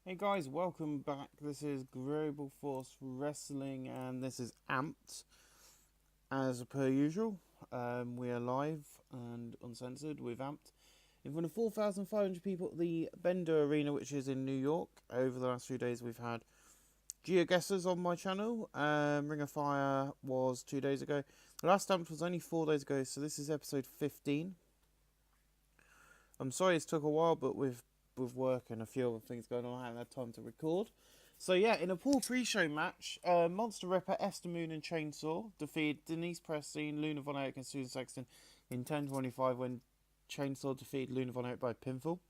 Hey guys, welcome back. This is Global Force Wrestling and this is Amped. As per usual, we are live and uncensored with Amped in front of 4,500 people at the Bender Arena, which is in New York. Over the last few days, we've had GeoGuessers on my channel. Ring of Fire was 2 days ago. The last Amped was only 4 days ago, so this is episode 15. I'm sorry it's took a while, but with work and a few other things going on, I haven't had time to record. So yeah, in a pool pre-show match, Monster Ripper, Esther Moon and Chainsaw defeated Denise Preston, Luna Von Erich and Susan Sexton in 10:25 when Chainsaw defeated Luna Von Erich by pinfall.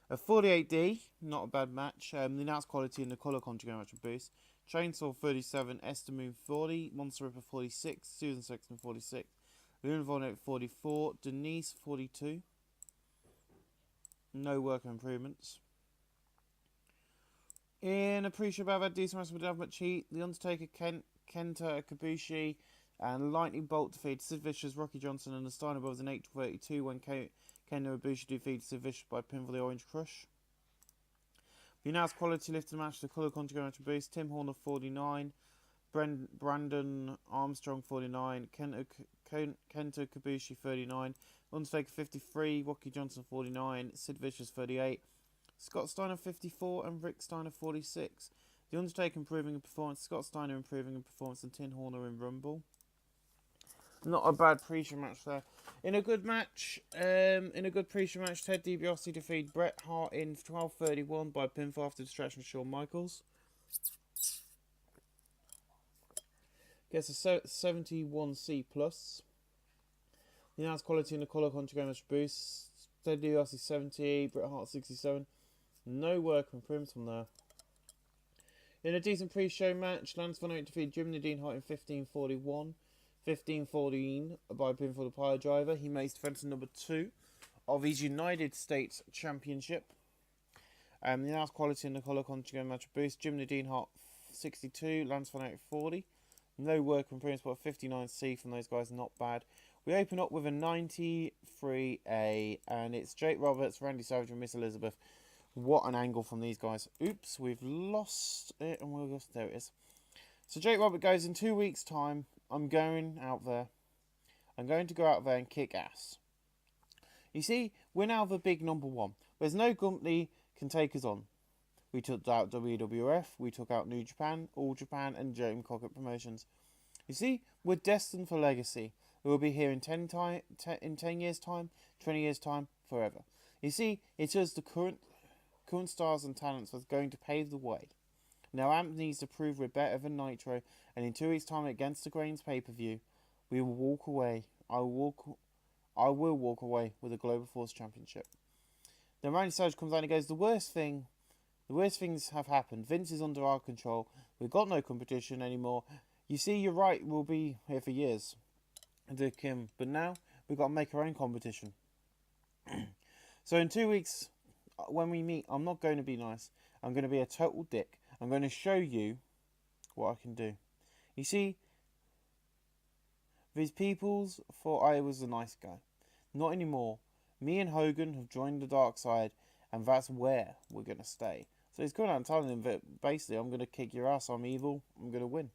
A 48D, not a bad match. The announced quality in the colour conjugate match boost. Chainsaw 37, Esther Moon 40, Monster Ripper 46, Susan Sexton 46, Luna Von Erich 44, Denise 42. No work improvements. In a pre-show battle, had decent wrestling with Davmat Cheat, The Undertaker, Kenta Kabushi, and Lightning Bolt defeated Sid Vicious, Rocky Johnson, and the Steiner Brothers in 8:32 when Kenta Ibushi defeated Sid Vicious by pinfall the Orange Crush. The announced quality lifted match, the colour conjugate match boost, Tim Horner 49, Brandon Armstrong 49, Kenta Kabushi 39, Undertaker 53, Rocky Johnson 49, Sid Vicious 38, Scott Steiner 54 and Rick Steiner 46. The Undertaker improving in performance, Scott Steiner improving in performance, and Tin Horner in Rumble. Not a bad pre-show match there. In a good pre-show match, Ted DiBiase defeated Bret Hart in 12:31 by pinfall after distraction of Shawn Michaels. Gets a 71C+. The announced quality in the colour conjugate match boost. Ted DiBiase 70, Bret Hart 67. No work improvements from there. In a decent pre-show match, Lance Von Erich defeated Jim Nadine Hart in 15:41. 15:14 by pinfall the Pile Driver. He makes defense number 2 of his United States Championship. The announced quality in the colour conjugate match boost. Jim Nadine Hart 62, Lance Von Erich 40. No work improvements, but 59C from those guys, not bad. We open up with a 93A, and it's Jake Roberts, Randy Savage, and Miss Elizabeth. What an angle from these guys. Oops, we've lost it, and we'll just, there it is. So Jake Roberts goes, in 2 weeks' time, I'm going out there. I'm going to go out there and kick ass. You see, we're now the big number 1. There's no company can take us on. We took out WWF, we took out New Japan, All Japan, and James Crockett Promotions. You see, we're destined for legacy. We'll be here in 10 years' time, 20 years' time, forever. You see, it's us, the current stars and talents, that's going to pave the way. Now Amp needs to prove we're better than Nitro, and in 2 weeks' time against the Grains pay-per-view, we will walk away. I will walk away with a Global Force Championship. Then Randy Savage comes out and he goes, the worst things have happened. Vince is under our control. We've got no competition anymore. You see, you're right, we'll be here for years. But now, we've got to make our own competition. So in 2 weeks, when we meet, I'm not going to be nice. I'm going to be a total dick. I'm going to show you what I can do. You see, these peoples thought I was a nice guy. Not anymore. Me and Hogan have joined the dark side, and that's where we're going to stay. So he's going out and telling them that basically, I'm going to kick your ass, I'm evil, I'm going to win.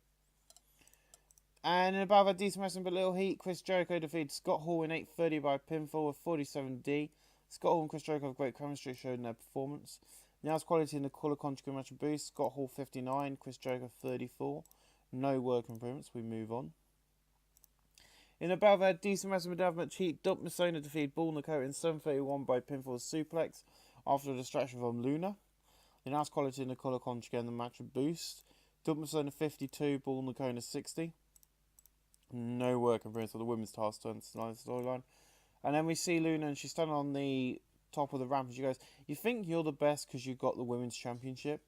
And in about that decent wrestling but little heat, Chris Jericho defeated Scott Hall in 8:30 by pinfall with 47D. Scott Hall and Chris Jericho have great chemistry showed in their performance. Now it's quality in the colour conjugate match boost. Scott Hall 59, Chris Jericho 34. No work improvements, we move on. In about that decent wrestling with Davmat Cheat, Dump Masona defeated Bull Nakota in 7:31 by pinfall suplex after a distraction from Luna. The announced quality in the colour conjugate and the match boost. Dump Masona 52, Bull Nakota 60. No work improvements for the women's task turn storyline. And then we see Luna and she's standing on the top of the ramp and she goes, you think you're the best because you got the women's championship?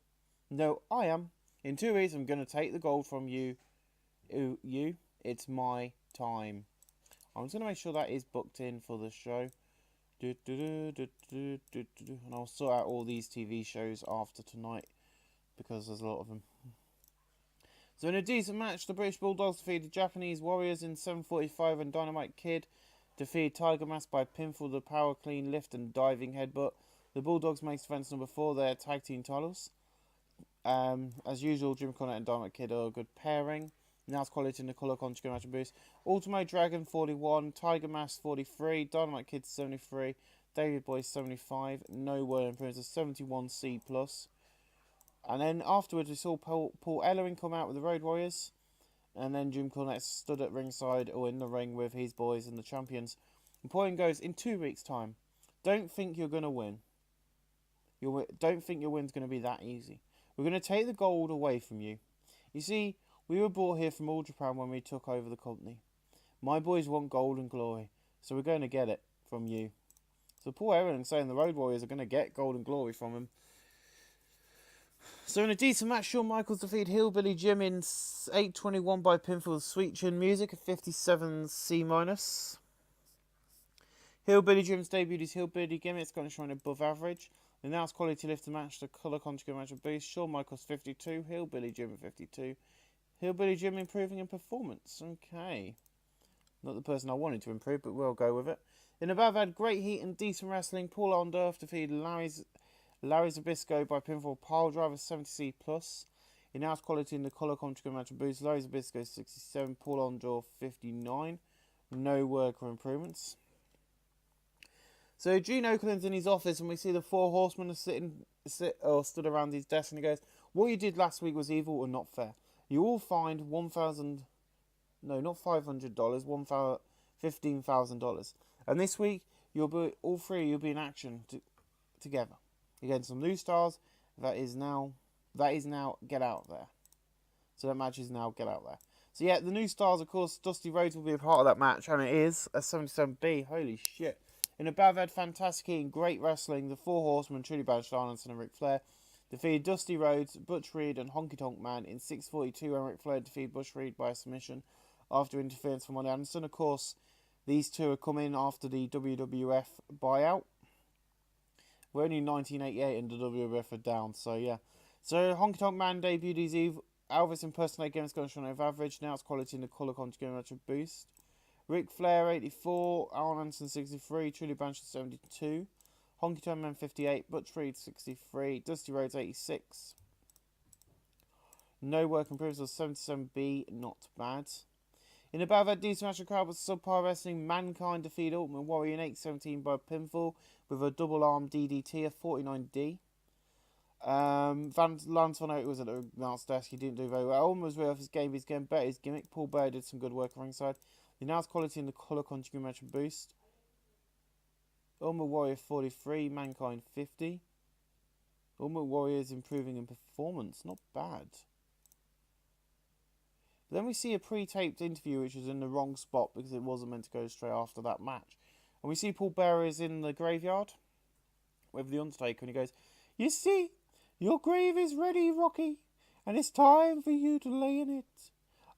No, I am. In 2 weeks I'm going to take the gold from you. It's my time. I'm just going to make sure that is booked in for the show. And I'll sort out all these TV shows after tonight because there's a lot of them. So in a decent match, the British Bulldogs defeated the Japanese Warriors in 7:45 and Dynamite Kid defeated Tiger Mask by pinfall, the power clean lift and diving headbutt. The Bulldogs makes defense number 4, their tag team titles. As usual, Jim Cornette and Dynamite Kid are a good pairing. Now's quality in the colour conjugate match boost. Ultimo Dragon 41, Tiger Mask 43, Dynamite Kid 73, David Boy 75, No Word Improvements 71C plus. And then afterwards we saw Paul Ellering come out with the Road Warriors. And then Jim Cornette stood at ringside or in the ring with his boys and the champions. And point goes, in 2 weeks' time, don't think you're going to win. Don't think your win's going to be that easy. We're going to take the gold away from you. You see, we were brought here from All Japan when we took over the company. My boys want gold and glory, so we're going to get it from you. So Paul Ellering saying the Road Warriors are going to get gold and glory from him. So in a decent match, Shawn Michaels defeated Hillbilly Jim in 8:21 by pinfall with Sweet Chin Music, a 57C-. Hillbilly Jim's debuted his Hillbilly gimmick, it's going to shine above average. The announced quality lifter match, the colour conjugate match of boost. Shawn Michaels 52, Hillbilly Jim 52. Hillbilly Jim improving in performance. Okay. Not the person I wanted to improve, but we'll go with it. In above had great heat and decent wrestling. Paul Orndorff defeated Larry Zbyszko by pinfall pile driver 70C plus. In announced quality in the colour conjugate match of boost. Larry Zbyszko 67, Paul Orndorff 59. No worker improvements. So Gene Okerlund's in his office and we see the four horsemen are stood around his desk and he goes, what you did last week was evil and not fair. You all fined $1,000, no, not $500, $15,000. And this week, all three you'll be in action together. Against some new stars, that is now Get Out There. So that match is now Get Out There. So yeah, the new stars, of course, Dusty Rhodes will be a part of that match, and it is a 77B. Holy shit. In a Bav had fantastic and great wrestling, the four horsemen, Trudy Badge, Arnson and Ric Flair, defeated Dusty Rhodes, Butch Reed and Honky Tonk Man in 6:42 when Ric Flair defeated Butch Reed by a submission after interference from Arn Anderson. Of course, these two are coming after the WWF buyout. We're only in 1988 and the WWF are down, so yeah. So Honky Tonk Man debuted his Elvis impersonator against Gunshot of average. Now it's quality in the colour conjugate match of boost. Ric Flair 84, Arn Anderson 63, Trudy Blanchard 72, Honky Tonk Man 58, Butch Reed 63, Dusty Rhodes 86. No work improves of 77B, not bad. In above that decent match of crowd was subpar wrestling. Mankind defeated Ultimate Warrior in 8:17 by pinfall with a double arm DDT, a 49D. Lance Von Erich was at the announce desk. He didn't do very well. Ultimate was way off his game. He's getting better his gimmick. Paul Bear did some good work ringside. The announced quality in the colour conjugate match of boost. Ultimate Warrior 43, Mankind 50. Ultimate Warrior is improving in performance. Not bad. But then we see a pre-taped interview which is in the wrong spot because it wasn't meant to go straight after that match. And we see Paul Bearer is in the graveyard with The Undertaker and he goes, you see, your grave is ready, Rocky, and it's time for you to lay in it.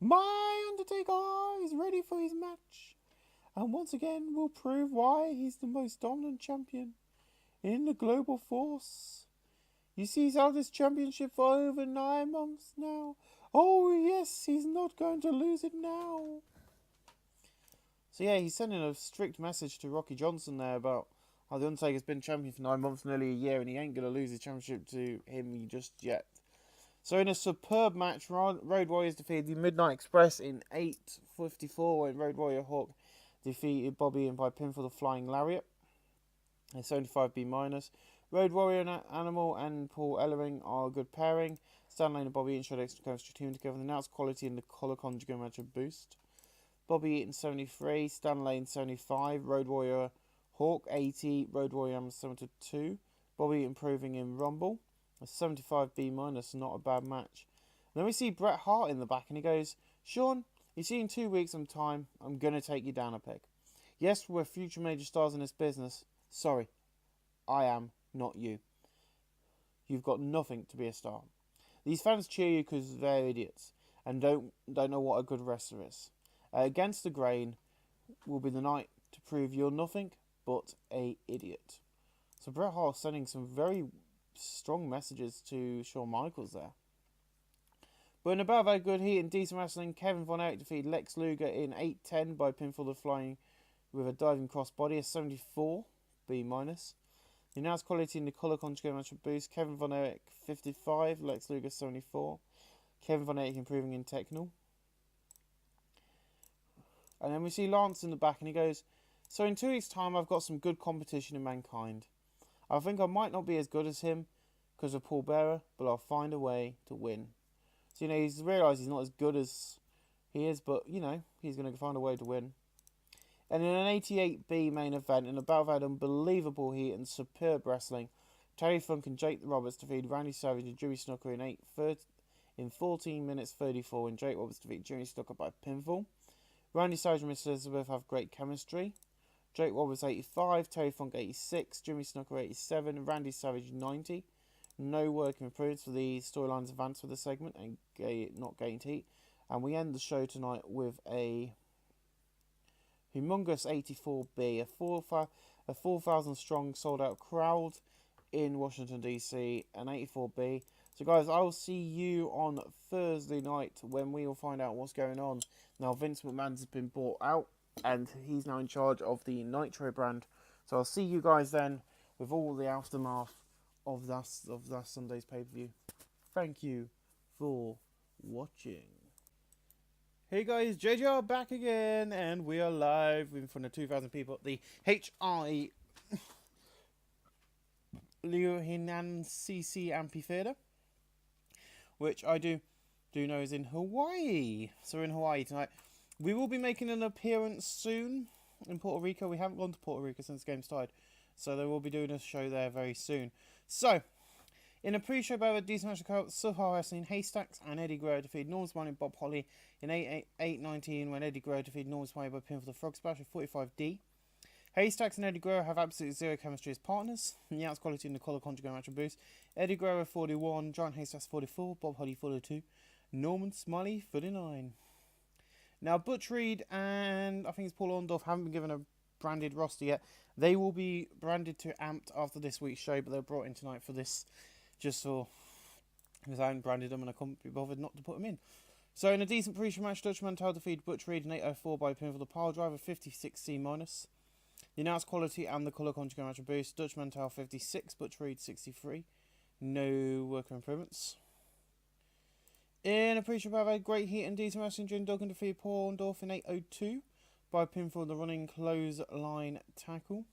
My Undertaker is ready for his match, and once again will prove why he's the most dominant champion in the global force. You see, he's held this championship for over 9 months now. Oh yes, he's not going to lose it now. So yeah, he's sending a strict message to Rocky Johnson there about how the Undertaker's been champion for 9 months, nearly a year, and he ain't going to lose his championship to him just yet. So in a superb match, Road Warriors defeated the Midnight Express in 8:54 when Road Warrior Hawk defeated Bobby and by pinfall the Flying Lariat. A 75B-. Road Warrior and Animal and Paul Ellering are a good pairing. Stan Lane and Bobby Eaton showed extra chemistry teaming together. The announced quality in the colour conjugate match of boost. Bobby Eaton 73, Stan Lane 75, Road Warrior Hawk 80, Road Warrior 72. Bobby improving in Rumble. A 75B-, not a bad match. And then we see Bret Hart in the back and he goes, Sean, you see in 2 weeks time, I'm going to take you down a peg. Yes, we're future major stars in this business. Sorry, I am, not you. You've got nothing to be a star. These fans cheer you because they're idiots and don't know what a good wrestler is. Against the Grain will be the night to prove you're nothing but a idiot. So Bret Hart sending some very strong messages to Shawn Michaels there. But in above our good heat and decent wrestling, Kevin Von Erich defeated Lex Luger in 8:10 by pinfall the Flying with a diving crossbody, a 74B-. The announced quality in the colour conjugate match boost. Kevin Von Erich 55, Lex Luger 74. Kevin Von Erich improving in technical. And then we see Lance in the back and he goes, so in 2 weeks time I've got some good competition in Mankind. I think I might not be as good as him because of Paul Bearer, but I'll find a way to win. So, he's realised he's not as good as he is, but, he's going to find a way to win. And in an 88B main event, in a battle that had unbelievable heat and superb wrestling, Terry Funk and Jake Roberts defeated Randy Savage and Jimmy Snuka in 14 minutes 34, and Jake Roberts defeated Jimmy Snuka by pinfall. Randy Savage and Miss Elizabeth have great chemistry. Jake Roberts 85, Terry Funk 86, Jimmy Snuka 87, Randy Savage 90. No work improvements for the storylines advance for the segment and not gained heat. And we end the show tonight with a humongous 84B, a 4,000 strong sold out crowd in Washington DC, an 84B. So guys, I will see you on Thursday night when we will find out what's going on. Now Vince McMahon's been bought out and he's now in charge of the Nitro brand. So I'll see you guys then with all the aftermath of that Sunday's pay-per-view. Thank you for watching. Hey guys, JJR back again, and we are live in front of 2,000 people at the HI Liuhinan CC Amphitheater, which I do know is in Hawaii. So we're in Hawaii tonight. We will be making an appearance soon in Puerto Rico. We haven't gone to Puerto Rico since the game started, so they will be doing a show there very soon. So, in a pre-show battle at decent match of Soho Wrestling, Haystacks and Eddie Guerrero defeated Norman Smiley and Bob Holly in 8-19 when Eddie Guerrero defeated Norman Smiley by pinfall the Frog Splash with 45D. Haystacks and Eddie Guerrero have absolutely zero chemistry as partners. In the outs quality in the collar conjugate match of boost, Eddie Guerrero 41, Giant Haystacks 44, Bob Holly 42, Norman Smiley 39. Now Butch Reed and I think it's Paul Orndorff haven't been given a branded roster yet. They will be branded to Amped after this week's show, but they're brought in tonight for this just for because I haven't branded them and I couldn't be bothered not to put them in. So in a decent pre-show match, Dutch Mantel defeated Butch Reed in 8:04 by pinfall the pile driver 56C-. The announced quality and the colour conjugate match of boost, Dutch Mantel 56, Butch Reed 63. No worker improvements. In a pre-show battle, great heat and decent wrestling, Jim Duggan defeated Paul Orndorff in 8:02 by pinfall the running clothesline tackle.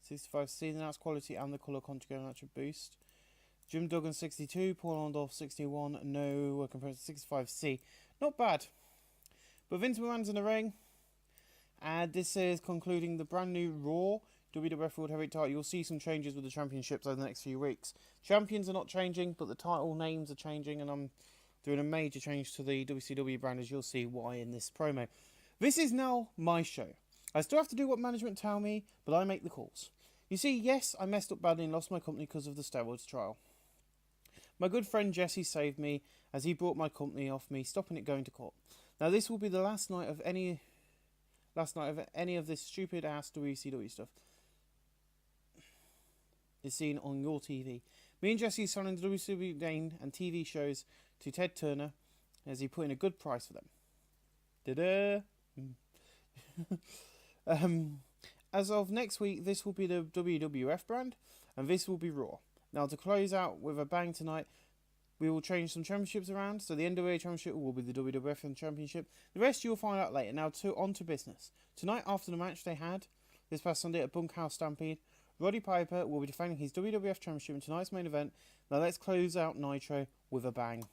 65C, the announced quality and the colour conjugate match of boost. Jim Duggan 62, Paul Orndorff 61, no work compared to 65C. Not bad. But Vince McMahon's in the ring. And this is concluding the brand new Raw WWF World Heavyweight title. You'll see some changes with the championships over the next few weeks. Champions are not changing, but the title names are changing. And I'm doing a major change to the WCW brand, as you'll see why in this promo. This is now my show. I still have to do what management tell me, but I make the calls. You see, yes, I messed up badly and lost my company because of the steroids trial. My good friend Jesse saved me as he brought my company off me, stopping it going to court. Now this will be the last night of any of this stupid ass WCW stuff is seen on your TV. Me and Jesse selling the WCW name and TV shows to Ted Turner as he put in a good price for them. Da-da! As of next week, this will be the WWF brand, and this will be Raw. Now, to close out with a bang tonight, we will change some championships around. So the NWA Championship will be the WWF Championship. The rest you'll find out later. Now, on to business. Tonight, after the match they had this past Sunday at Bunkhouse Stampede, Roddy Piper will be defending his WWF Championship in tonight's main event. Now, let's close out Nitro with a bang.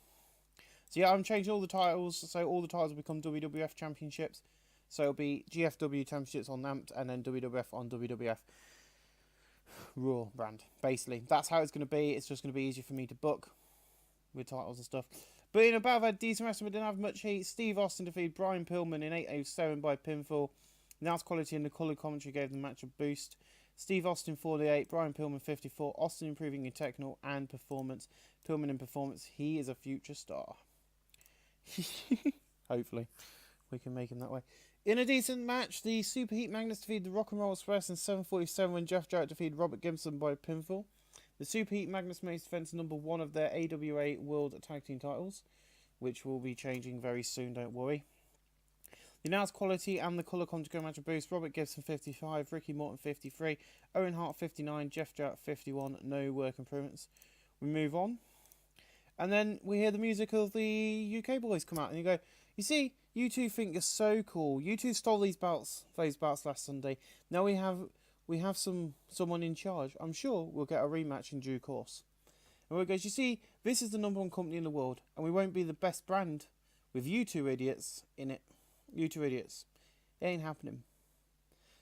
So yeah, I'm changing all the titles. So all the titles will become WWF Championships. So it'll be GFW Championships on Amped and then WWF on WWF Raw brand. Basically, that's how it's going to be. It's just going to be easier for me to book with titles and stuff. But in a battle that decent wrestling, we didn't have much heat. Steve Austin defeated Brian Pillman in 8:07 by pinfall. Announced quality and the colour commentary gave the match a boost. Steve Austin 48, Brian Pillman 54. Austin improving in technical and performance. Pillman in performance. He is a future star. Hopefully, we can make him that way. In a decent match, the Superheat Magnets defeated the Rock and Roll Express in 7:47 when Jeff Jarrett defeated Robert Gibson by pinfall. The Superheat Magnets made defense number 1 of their AWA World Tag Team titles, which will be changing very soon, don't worry. The announced quality and the colour commentary match boost. Robert Gibson 55, Ricky Morton 53, Owen Hart 59, Jeff Jarrett 51. No work improvements. We move on. And then we hear the music of the UK boys come out, and you go, you see, you two think you're so cool. You two stole those belts last Sunday. Now we have someone in charge. I'm sure we'll get a rematch in due course. And Roy goes, you see, this is the #1 company in the world, and we won't be the best brand with you two idiots in it. You two idiots. It ain't happening.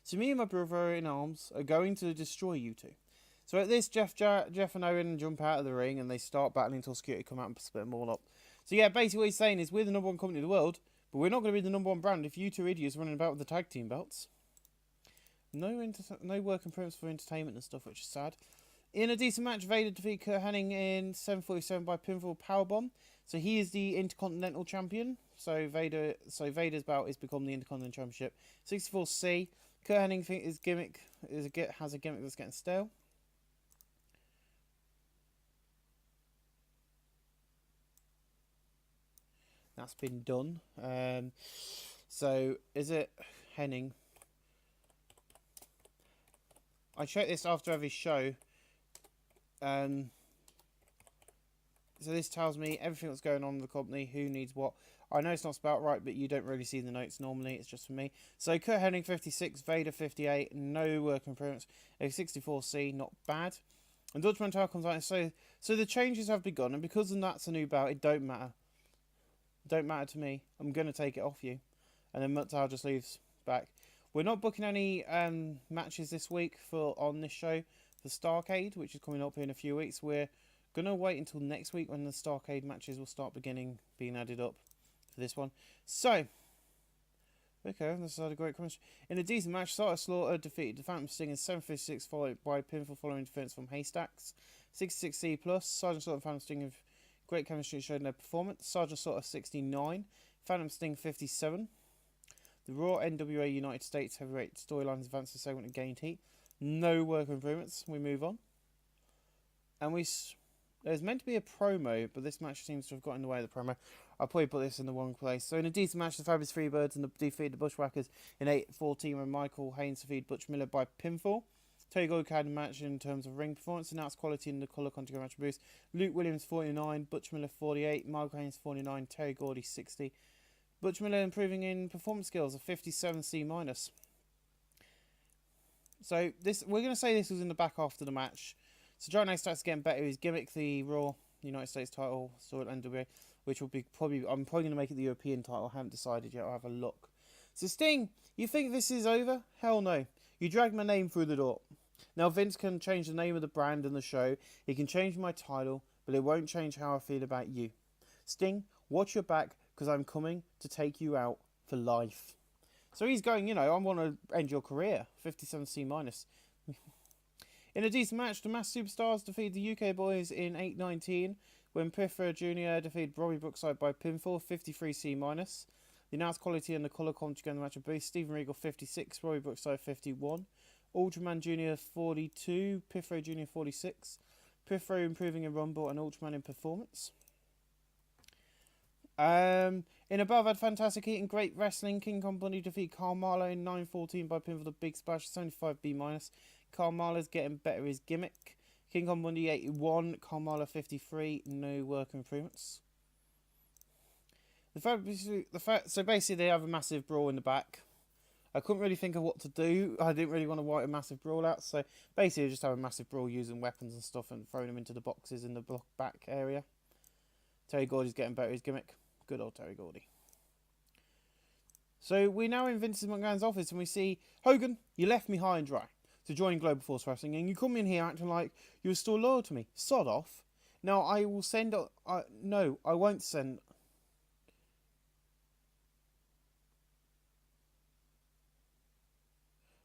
So me and my brother in arms are going to destroy you two. So at this, Jeff and Owen jump out of the ring and they start battling until security come out and split them all up. So yeah, basically what he's saying is we're the #1 company in the world, but we're not going to be the #1 brand if you two idiots are running about with the tag team belts. No work improvements for entertainment and stuff, which is sad. In a decent match, Vader defeated Kurt Hennig in 7:47 by pinfall powerbomb. So he is the Intercontinental Champion. So Vader's belt has become the Intercontinental Championship. 64C. Kurt Hennig has a gimmick that's getting stale. That's been done. So is it Hennig? I check this after every show. So this tells me everything that's going on in the company, who needs what. I know it's not spelled right, but you don't really see the notes normally. It's just for me. So Kurt Hennig 56, Vader 58, no work improvements. A 64C, not bad. And Dutch Mantel comes out and says, so the changes have begun, and because that's a new belt, it don't matter. Don't matter to me. I'm going to take it off you. And then Mantel just leaves back. We're not booking any matches this week on this show for Starrcade, which is coming up in a few weeks. We're going to wait until next week when the Starrcade matches will start being added up for this one. So, okay, this is a great question. In a decent match, Slaughter defeated the Phantom Sting in 7:56, followed by pinfall following defense from Haystacks. 66C+, Sergeant Slaughter and Phantom Sting have great chemistry showed in their performance. Sergeant Slaughter 69, Phantom Sting 57. The Raw NWA United States Heavyweight storylines advanced the segment and gained heat. No work improvements. We move on. And there's meant to be a promo, but this match seems to have got in the way of the promo. I'll probably put this in the wrong place. So in a decent match, the Fabulous Freebirds and defeated the Bushwhackers in 8:14 when Michael Haynes defeated Butch Miller by pinfall. Terry Gordy had a match in terms of ring performance, announced quality in the colour content match boost. Luke Williams 49, Butch Miller 48, Michael Haynes 49, Terry Gordy 60. Butch Miller improving in performance skills, a 57C-. So we're going to say this was in the back after the match. So John Haystacks getting better. His gimmick, the Raw United States title, so at NWA, which will be I'm probably going to make it the European title. I haven't decided yet. I'll have a look. So Sting, you think this is over? Hell no. You dragged my name through the door. Now Vince can change the name of the brand and the show. He can change my title, but it won't change how I feel about you. Sting, watch your back, because I'm coming to take you out for life. So he's going, I want to end your career. 57C-. In a decent match, the Masked Superstars defeated the UK boys in 8:19 when Piffler Jr. defeated Robbie Brookside by pinfall, 53C-. The announced quality and the colour commentary in the match of boost. Stephen Regal 56, Robbie Brookside 51. Ultraman Jr. 42, Piffler Jr. 46. Piffler improving in Rumble and Ultraman in performance. In above, had Fantastic Heat and Great Wrestling. King Kong Bundy defeat Carl Marlowe in 9:14 by pinfall the Big Splash, 75B-. Carl Marlow's getting better his gimmick. King Kong Bundy 81, Carl Marlowe 53, no work improvements. So basically they have a massive brawl in the back. I couldn't really think of what to do. I didn't really want to write a massive brawl out, so basically just have a massive brawl using weapons and stuff and throwing them into the boxes in the back area. Terry Gordy's getting better his gimmick. Good old Terry Gordy. So we're now in Vince McMahon's office and we see, Hogan, you left me high and dry to join Global Force Wrestling and you come in here acting like you were still loyal to me. Sod off. Now I will send... no, I won't send...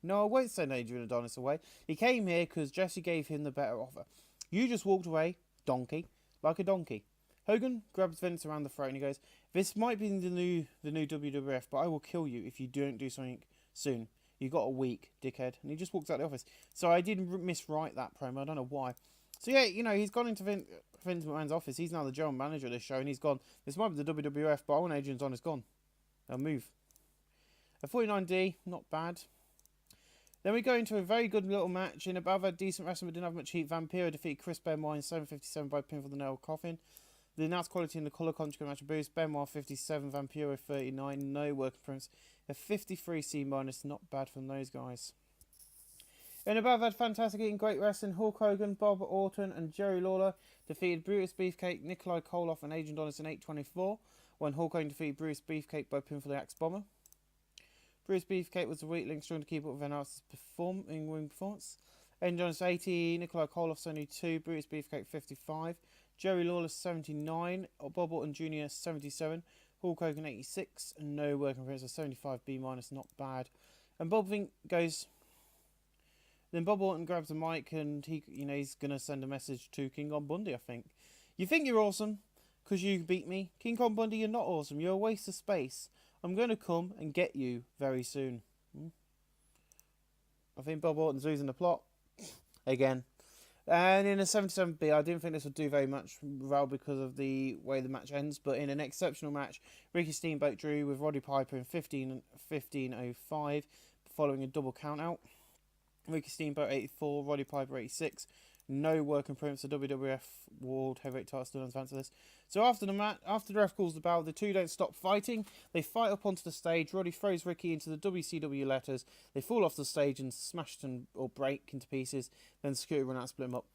No, I won't send Adrian Adonis away. He came here because Jesse gave him the better offer. You just walked away, donkey, like a donkey. Hogan grabs Vince around the throat and he goes, this might be the new WWF, but I will kill you if you don't do something soon. You got a week, dickhead. And he just walks out the office. So I did miswrite that promo. I don't know why. So yeah, he's gone into Vince McMahon's office. He's now the general manager of this show and he's gone, this might be the WWF, but I want Adrian Adonis gone. Now move. A 49D, not bad. Then we go into a very good little match. In above a decent wrestling but didn't have much heat. Vampiro defeated Chris Benoit in 7:57 by pinfall the nail coffin. The announced quality in the colour conjugate match boost. Benoit 57, Vampiro 39. No work improvements. A 53C minus, not bad from those guys. In above had fantastic eating, great wrestling. Hulk Hogan, Bob Orton, and Jerry Lawler defeated Brutus Beefcake, Nikolai Koloff, and Adrian Donis in 8:24. When Hulk Hogan defeated Brutus Beefcake by pinfall the Axe Bomber. Bruce Beefcake was the weak link, trying to keep up with Van performance. Adrian Donis 80, Nikolai Koloff 72, Brutus Beefcake 55, Jerry Lawler 79, Bob Orton Jr. 77, Hulk Hogan 86, and no working for 75 B minus, not bad. And Bob Orton grabs the mic and he's gonna send a message to King Kong Bundy. I think you think you're awesome because you beat me, King Kong Bundy. You're not awesome. You're a waste of space. I'm going to come and get you very soon. I think Bob Orton's losing the plot again. And in a 77B, I didn't think this would do very much well because of the way the match ends. But in an exceptional match, Ricky Steamboat drew with Roddy Piper in 15:05 following a double countout. Ricky Steamboat 84, Roddy Piper 86. No work improvements. The WWF World Heavyweight title still on advance of this. So after the match, after the ref calls the bell, the two don't stop fighting. They fight up onto the stage. Roddy throws Ricky into the WCW letters. They fall off the stage and smash or break into pieces. Then security run out and split them up.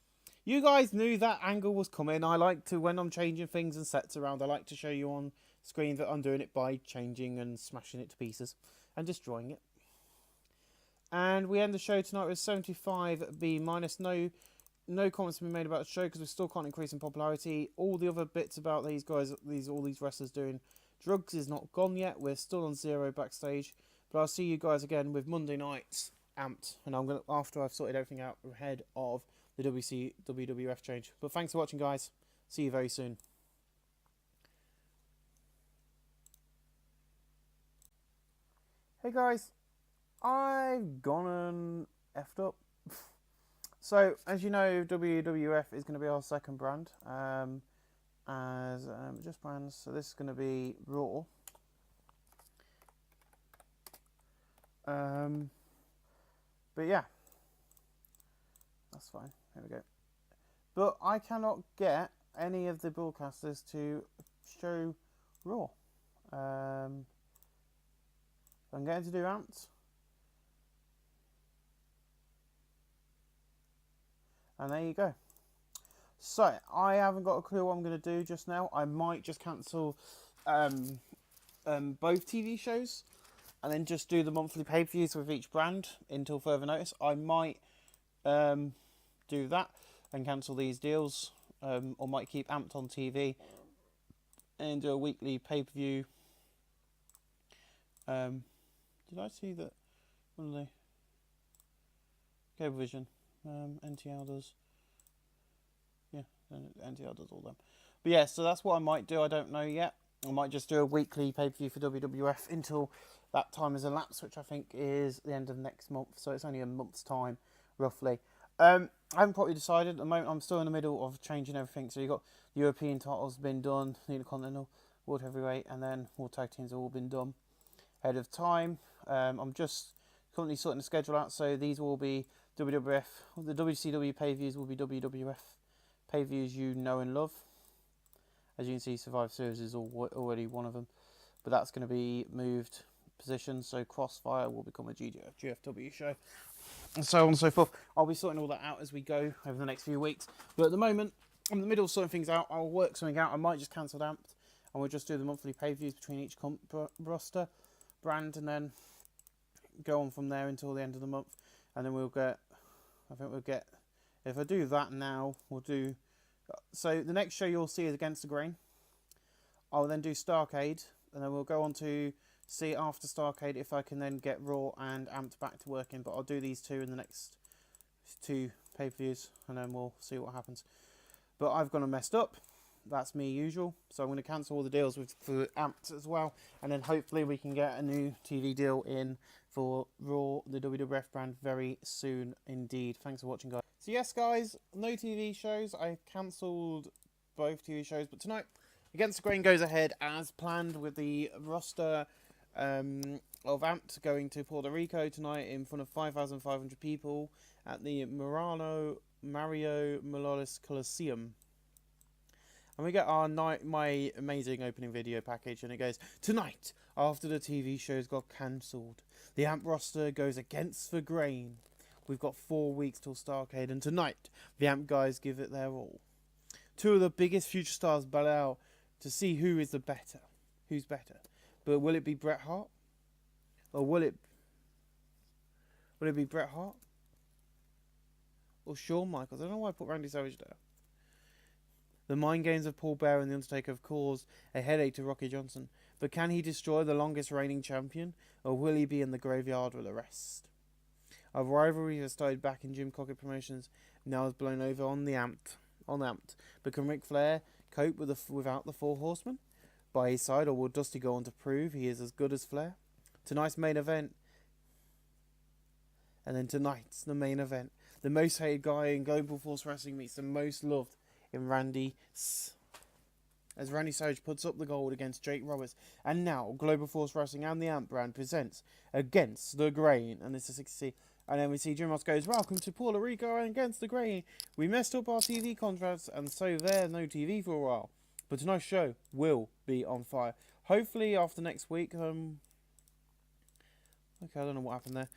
You guys knew that angle was coming. I like to, when I'm changing things and sets around, I like to show you on screen that I'm doing it by changing and smashing it to pieces and destroying it. And we end the show tonight with 75B minus. No comments have been made about the show because we still can't increase in popularity. All the other bits about these guys, all these wrestlers doing drugs is not gone yet. We're still on 0 backstage. But I'll see you guys again with Monday night's Amped. And I'm gonna, after I've sorted everything out ahead of the WWF change. But thanks for watching, guys. See you very soon. Hey guys, I've gone and effed up. So, as you know, WWF is going to be our second brand, just brands. So this is going to be Raw. But yeah, that's fine. Here we go. But I cannot get any of the broadcasters to show Raw. I'm getting to do Amped. And there you go. So, I haven't got a clue what I'm going to do just now. I might just cancel both TV shows and then just do the monthly pay-per-views with each brand until further notice. I might do that and cancel these deals, or might keep Amped on TV and do a weekly pay-per-view. Did I see that one of the Cablevision? NTL does. Yeah, NTL does all them. But yeah, so that's what I might do. I don't know yet. I might just do a weekly pay-per-view for WWF until that time is elapsed, which I think is the end of next month. So it's only a month's time, roughly. I haven't probably decided. At the moment, I'm still in the middle of changing everything. So you've got the European titles been done, the Intercontinental, World Heavyweight, and then World Tag Teams have all been done ahead of time. I'm just currently sorting the schedule out. So these will be WWF, the WCW pay-views will be WWF pay-views you know and love. As you can see, Survivor Series is already one of them. But that's going to be moved positions, so Crossfire will become a GFW show. And so on and so forth. I'll be sorting all that out as we go over the next few weeks. But at the moment, I'm in the middle of sorting things out. I'll work something out. I might just cancel Amped, and we'll just do the monthly pay-views between each roster brand, and then go on from there until the end of the month. And then we'll get... I think we'll get, if I do that now, we'll do, so the next show you'll see is Against the Grain. I'll then do Starrcade, and then we'll go on to see after Starrcade if I can then get Raw and Amped back to working. But I'll do these two in the next 2 pay-per-views, and then we'll see what happens. But I've gone and messed up. That's me usual. So I'm going to cancel all the deals for Amped as well, and then hopefully we can get a new TV deal in for Raw, the WWF brand, very soon indeed. Thanks for watching, guys. So yes, guys, no TV shows. I cancelled both TV shows, but tonight Against the Grain goes ahead as planned with the roster of Amped going to Puerto Rico tonight in front of 5,500 people at the Mario Morales Coliseum. And we get my amazing opening video package, and it goes, tonight, after the TV shows got cancelled, the Amp roster goes against the grain. We've got 4 weeks till Starrcade, and tonight, the Amp guys give it their all. 2 of the biggest future stars battle out to see who's better. But will it be Bret Hart? Or will it be Bret Hart? Or Shawn Michaels? I don't know why I put Randy Savage there. The mind games of Paul Bearer and The Undertaker have caused a headache to Rocky Johnson. But can he destroy the longest reigning champion? Or will he be in the graveyard with the rest? A rivalry has started back in Jim Crockett Promotions, now is blown over on the Amped. But can Ric Flair cope without the 4 horsemen by his side, or will Dusty go on to prove he is as good as Flair? Tonight's main event. And then tonight's the main event. The most hated guy in Global Force Wrestling meets the most loved in Randy, as Randy Savage puts up the gold against Jake Roberts. And now Global Force Wrestling and the Amp brand presents Against the Grain, and this is 60. And then we see Jim Ross goes, welcome to Puerto Rico and Against the Grain. We messed up our TV contracts, and so there's no TV for a while. But tonight's show will be on fire. Hopefully after next week, okay, I don't know what happened there.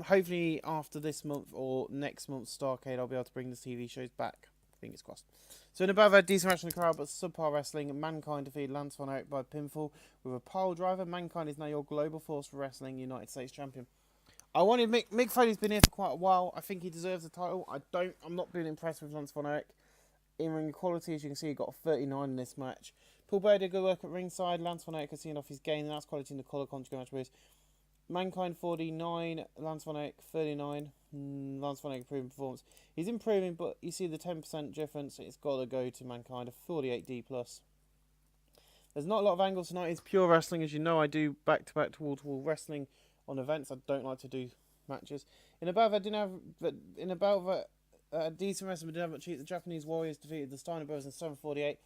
Hopefully after this month or next month's Starrcade, I'll be able to bring the TV shows back. Fingers crossed. So in above, a decent match in the crowd, but subpar wrestling. Mankind defeated Lance Von Erich by pinfall with a pile driver. Mankind is now your Global Force Wrestling United States champion. I wanted Mick Foley's been here for quite a while. I think he deserves the title. I'm not being impressed with Lance Von Erich. In ring quality, as you can see, he got a 39 in this match. Paul Bearer did good work at ringside. Lance Von Erich has seen off his game, and that's quality in the colour conjugate match boost. Mankind 49, Lance Von Erich 39. Lance Von Erich improving performance. He's improving, but you see the 10% difference. It's got to go to Mankind, a 48D+. There's not a lot of angles tonight. It's pure wrestling. As you know, I do back-to-back wall-to-wall wrestling on events. I don't like to do matches. In about that, decent wrestling, but didn't have much heat. The Japanese Warriors defeated the Steiner Brothers in 7:48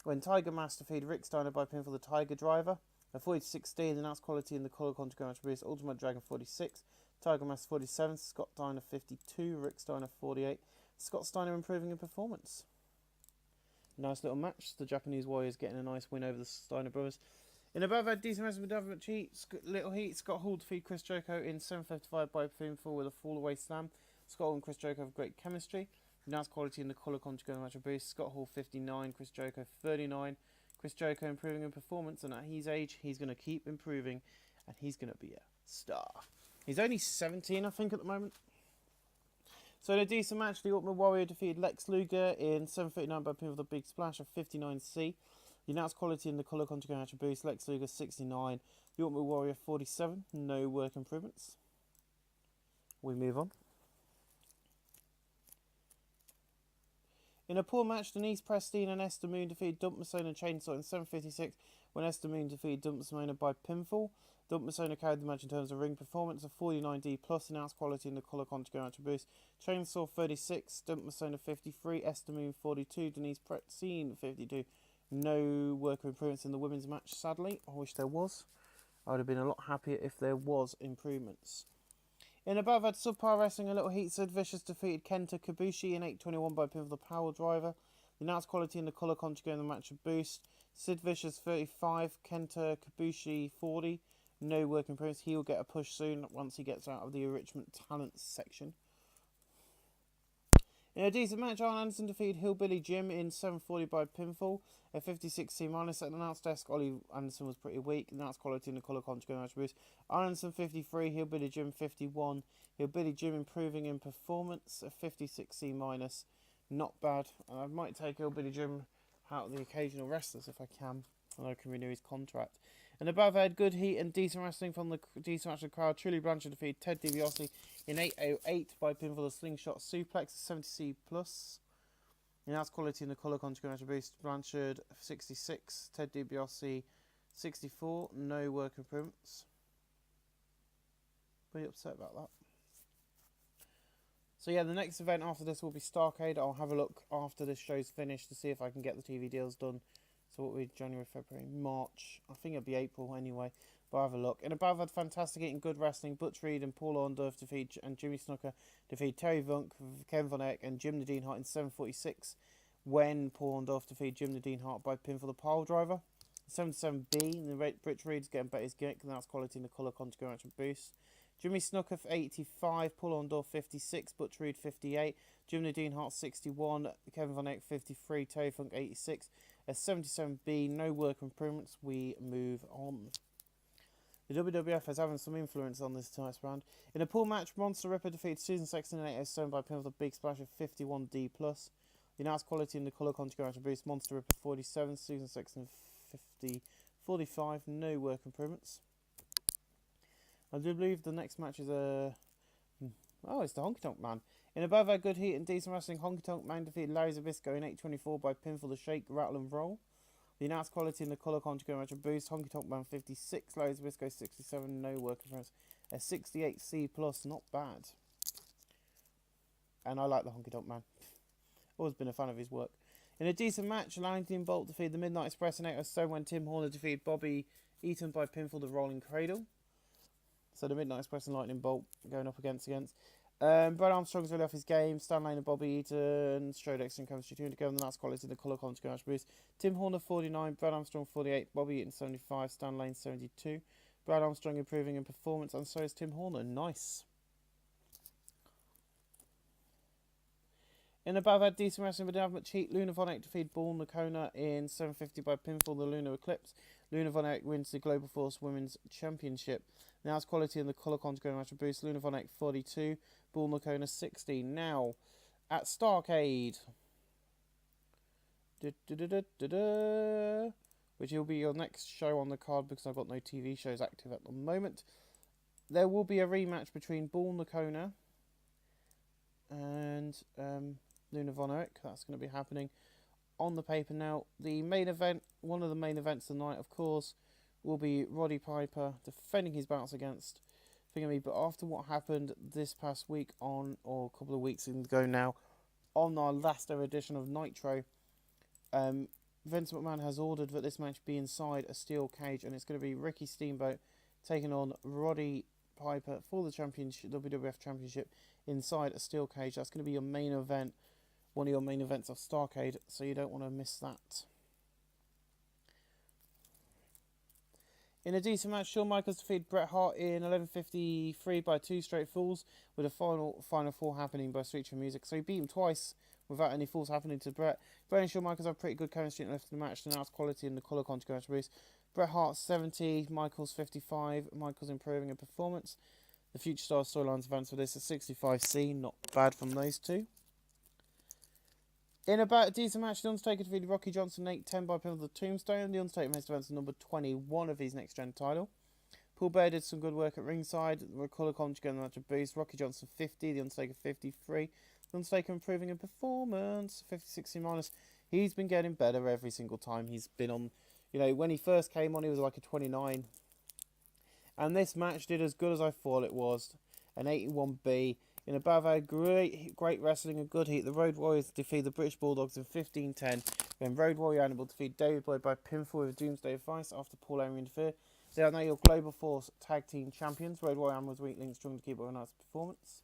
when Tiger Mask defeated Rick Steiner by pinfall the Tiger Driver. A 40-16, and that's quality in the colour conjugate match boost. Ultimate Dragon 46, Tiger Mask 47, Scott Steiner 52, Rick Steiner 48. Scott Steiner improving in performance. Nice little match. The Japanese Warriors getting a nice win over the Steiner Brothers. In above that, decent wrestling with David Cheat, little heat. Scott Hall defeated Chris Jericho in 7:55 by pinfall with a fall-away slam. Scott Hall and Chris Jericho have great chemistry. Nice quality in the colour conjugate match boost. Scott Hall 59, Chris Jericho 39. Chris Jericho improving in performance, and at his age, he's going to keep improving, and he's going to be a star. He's only 17, I think, at the moment. So in a decent match, the Ultimate Warrior defeated Lex Luger in 7:39 by pinfall with a big splash of 59C. The announced quality in the colour conjugate match boost. Lex Luger 69, the Ultimate Warrior 47. No work improvements. We move on. In a poor match, Denise Prestine and Esther Moon defeated Dump Masona and Chainsaw in 7:56 when Esther Moon defeated Dump Masona by pinfall. Dump Masona carried the match in terms of ring performance of 49D plus announced quality in the colour conjugate match boost. Chainsaw 36, Dump Masona 53, Esther Moon 42, Denise Prestine 52. No work improvements in the women's match, sadly. I wish there was. I would have been a lot happier if there was improvements. In above had subpar wrestling, a little heat. Sid Vicious defeated Kenta Kabushi in 8:21 by pinfall the power driver. The announced quality in the colour conjugate in the match of boost. Sid Vicious 35, Kenta Kabushi 40. No work improvements. He will get a push soon once he gets out of the enrichment talents section. In a decent match, Arn Anderson defeated Hillbilly Jim in 7:40 by pinfall. A 56C- at the announce desk. Ollie Anderson was pretty weak. Announced quality in the colour conjugate match boost. Arn Anderson 53, Hillbilly Jim 51. Hillbilly Jim improving in performance. A 56C-. Not bad. I might take Hillbilly Jim out of the occasional wrestlers if I can. And I can renew his contract. And above had good heat and decent wrestling from the decent match of the crowd. Truly Blanchard defeated Ted DiBiase in 8:08 by pinfall the slingshot suplex, 70C+. And that's quality in the colour conjugate match boost. Blanchard 66, Ted DiBiase 64. No work improvements. Pretty upset about that. So yeah, the next event after this will be Starrcade. I'll have a look after this show's finished to see if I can get the TV deals done So what we January, February, March. I think it'll be April anyway. But I'll have a look. In above, had fantastic eating, good wrestling. Butch Reed and Paul Orndorff defeat and Jimmy Snuka defeat Terry Funk, Kevin Von Erich, and Jim Nadine Hart in 7:46. When Paul Orndorff defeated Jim Nadine Hart by pinfall the pile driver. 77B, the Butch Reed's getting better his gimmick, and that's quality in the colour conjugation boost. Jimmy Snuka for 85, Paul Orndorff 56, Butch Reed 58, Jim Nadine Hart 61, Kevin Von Erich 53, Terry Funk 86. A 77B, no work improvements, we move on. The WWF is having some influence on this tonight's round. In a pool match, Monster Ripper defeated Susan Sexton in 807 by pinfall the big splash of 51D+. The announced quality in the colour configuration boost, Monster Ripper 47, Susan Sexton 45, no work improvements. I do believe the next match is it's the Honky Tonk Man. In above our good heat and decent wrestling, Honky Tonk Man defeated Larry Zbyszko in 824 by pinfall the shake, rattle and roll. The announced quality in the colour configuration boost, Honky Tonk Man 56, Larry Zbyszko 67, no work improvements. A 68C+, not bad. And I like the Honky Tonk Man. Always been a fan of his work. In a decent match, Langton Bolt defeated the Midnight Express in 807 when Tim Horner defeated Bobby Eaton by pinfall the Rolling Cradle. So the Midnight Express and Lightning Bolt going up against. Brad Armstrong's really off his game. Stan Lane and Bobby Eaton, Strode X and chemistry 2 together. And that's quality in the colour configuration boost. Tim Horner 49, Brad Armstrong 48, Bobby Eaton 75, Stan Lane 72. Brad Armstrong improving in performance, and so is Tim Horner. Nice. In above, had decent wrestling, but didn't have much heat. Luna Von Erich defeated Bull Nakona in 750 by pinfall the Lunar Eclipse. Luna Von Erich wins the Global Force Women's Championship. Now it's quality in the colour conjugation match boost. Luna Von Erich 42, Bull Nakona 60. Now at Starcade, which will be your next show on the card because I've got no TV shows active at the moment. There will be a rematch between Bull Nakona and Luna Von Erich. That's going to be happening on the paper now. The main event, one of the main events tonight, of course, will be Roddy Piper defending his belts against Thingamy. But after what happened this past week or a couple of weeks ago now, on our last ever edition of Nitro, Vince McMahon has ordered that this match be inside a steel cage, and it's going to be Ricky Steamboat taking on Roddy Piper for the championship, WWF Championship, inside a steel cage. That's going to be your main event, one of your main events of Starcade, so you don't want to miss that. In a decent match, Shawn Michaels defeated Bret Hart in 11:53 by 2 straight falls, with a final fall happening by Street Music. So he beat him twice without any falls happening to Bret. Bret and Shawn Michaels have pretty good chemistry left in the match, and that's quality in the colour configuration boost. Bret Hart 70, Michaels 55, Michaels improving in performance. The Future Stars storylines advance for this at 65C, not bad from those two. In about a decent match, The Undertaker defeated Rocky Johnson 8-10 by pinfall the Tombstone. The Undertaker makes advance to number 21 of his next gen title. Paul Bear did some good work at ringside. The colour conjugate match a boost. Rocky Johnson 50, The Undertaker 53. The Undertaker improving in performance, 56C minus. He's been getting better every single time he's been on. You know, when he first came on, he was like a 29. And this match did as good as I thought it was. An 81B. In above our great wrestling and good heat, the Road Warriors defeat the British Bulldogs in 15-10. Then Road Warrior Animal defeat David Boyd by pinfall with Doomsday Advice after Paul Aaron interfered. They are now your Global Force Tag Team Champions. Road Warrior Animal's weak link strong to keep up a nice performance.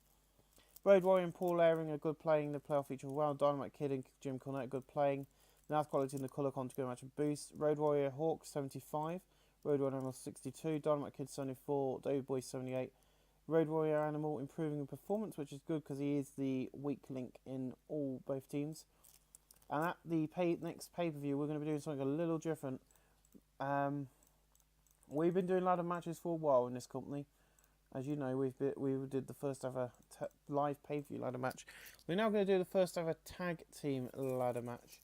Road Warrior and Paul Aaron are good playing. The playoff feature well. Dynamite Kid and Jim Cornette good playing. Now quality in the colour conjugate match and boost. Road Warrior Hawk 75. Road Warrior Animal 62. Dynamite Kid 74. David Boyd 78. Road Warrior Animal improving in performance, which is good because he is the weak link in both teams. And at the next pay-per-view, we're going to be doing something a little different. We've been doing ladder matches for a while in this company. As you know, we did the first ever live pay-per-view ladder match. We're now going to do the first ever tag team ladder match,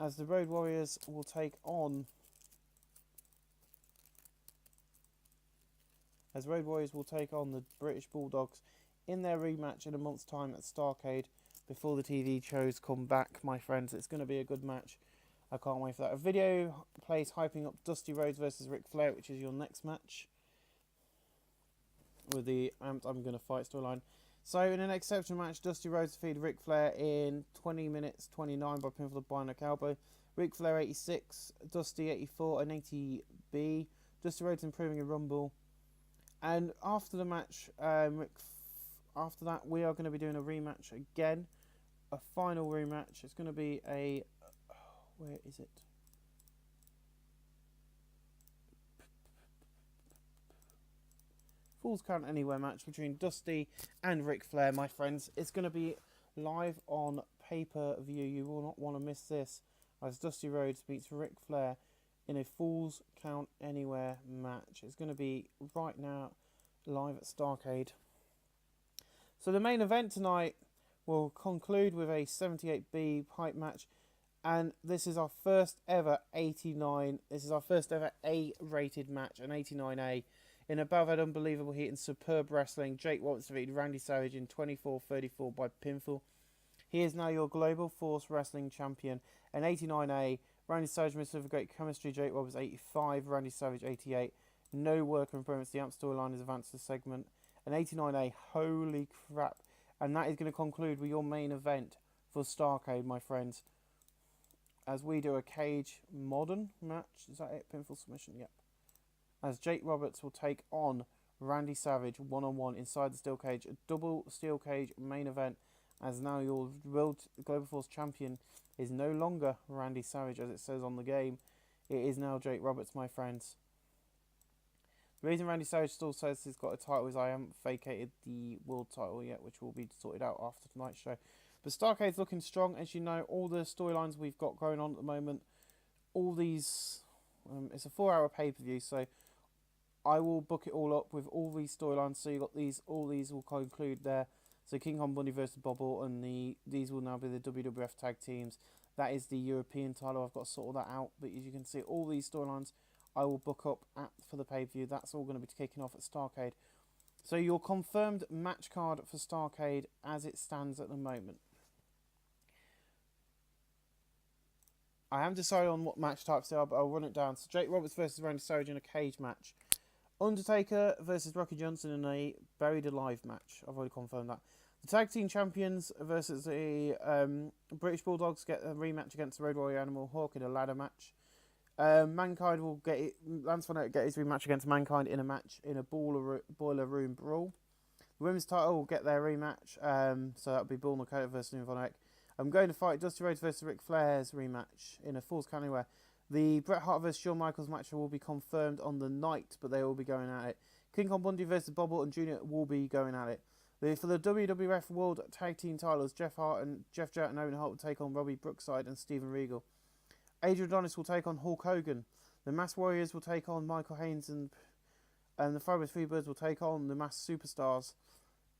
as the Road Warriors will take on the British Bulldogs in their rematch in a month's time at Starcade before the TV shows come back, my friends. It's going to be a good match. I can't wait for that. A video plays hyping up Dusty Rhodes versus Ric Flair, which is your next match with the Amped I'm Gonna Fight storyline. So in an exceptional match, Dusty Rhodes defeated Ric Flair in 20 minutes 29 by pinfall the bionic elbow. Ric Flair 86, Dusty 84 and 80B. Dusty Rhodes improving in Rumble. And after the match, after that, we are going to be doing a rematch again. A final rematch. It's going to be a... where is it? Falls Count Anywhere match between Dusty and Ric Flair, my friends. It's going to be live on pay-per-view. You will not want to miss this, as Dusty Rhodes beats Ric Flair in a Falls Count Anywhere match. It's going to be right now live at Starrcade. So the main event tonight will conclude with a 78B pipe match, and this is our first ever 89. This is our first ever A-rated match, an 89A. In above that unbelievable heat and superb wrestling, Jake Roberts defeated Randy Savage in 24-34 by pinfall. He is now your Global Force Wrestling Champion. An 89A, Randy Savage missed with great chemistry, Jake Roberts 85, Randy Savage 88. No work improvements, the AMP storyline is advanced to segment. An 89A, holy crap. And that is going to conclude with your main event for Starrcade, my friends. As we do a cage modern match. Is that it? Pinfall submission? Yep. As Jake Roberts will take on Randy Savage one-on-one inside the steel cage. A double steel cage main event, as now your World Global Force Champion is no longer Randy Savage, as it says on the game. It is now Jake Roberts, my friends. The reason Randy Savage still says he's got a title is I haven't vacated the world title yet, which will be sorted out after tonight's show. But Starrcade's looking strong, as you know. All the storylines we've got going on at the moment, all these... it's a 4-hour pay-per-view, so I will book it all up with all these storylines. So you got these, all these will conclude there. So King Kong Bundy versus Bobble, and these will now be the WWF tag teams. That is the European title. I've got to sort all that out. But as you can see, all these storylines I will book up for the pay-per-view. That's all going to be kicking off at Starrcade. So your confirmed match card for Starrcade as it stands at the moment. I haven't decided on what match types they are, but I'll run it down. So Jake Roberts versus Randy Savage in a cage match. Undertaker versus Rocky Johnson in a Buried Alive match. I've already confirmed that. The Tag Team Champions versus the British Bulldogs get a rematch against the Road Warrior Animal Hawk in a ladder match. Mankind will get it. Lance Von Erich get his rematch against Mankind in a match in a boiler room brawl. The women's title will get their rematch. So that'll be Bull Nakota versus Von Erich. I'm going to fight Dusty Rhodes versus Ric Flair's rematch in a Falls Count Anywhere. The Bret Hart versus Shawn Michaels match will be confirmed on the night, but they will be going at it. King Kong Bundy versus Bob Orton Jr. will be going at it. For the WWF World Tag Team titles, Jeff Jarrett and Owen Hart will take on Robbie Brookside and Steven Regal. Adrian Adonis will take on Hulk Hogan. The Masked Warriors will take on Michael Haynes, and the Fabulous Freebirds will take on the Masked Superstars.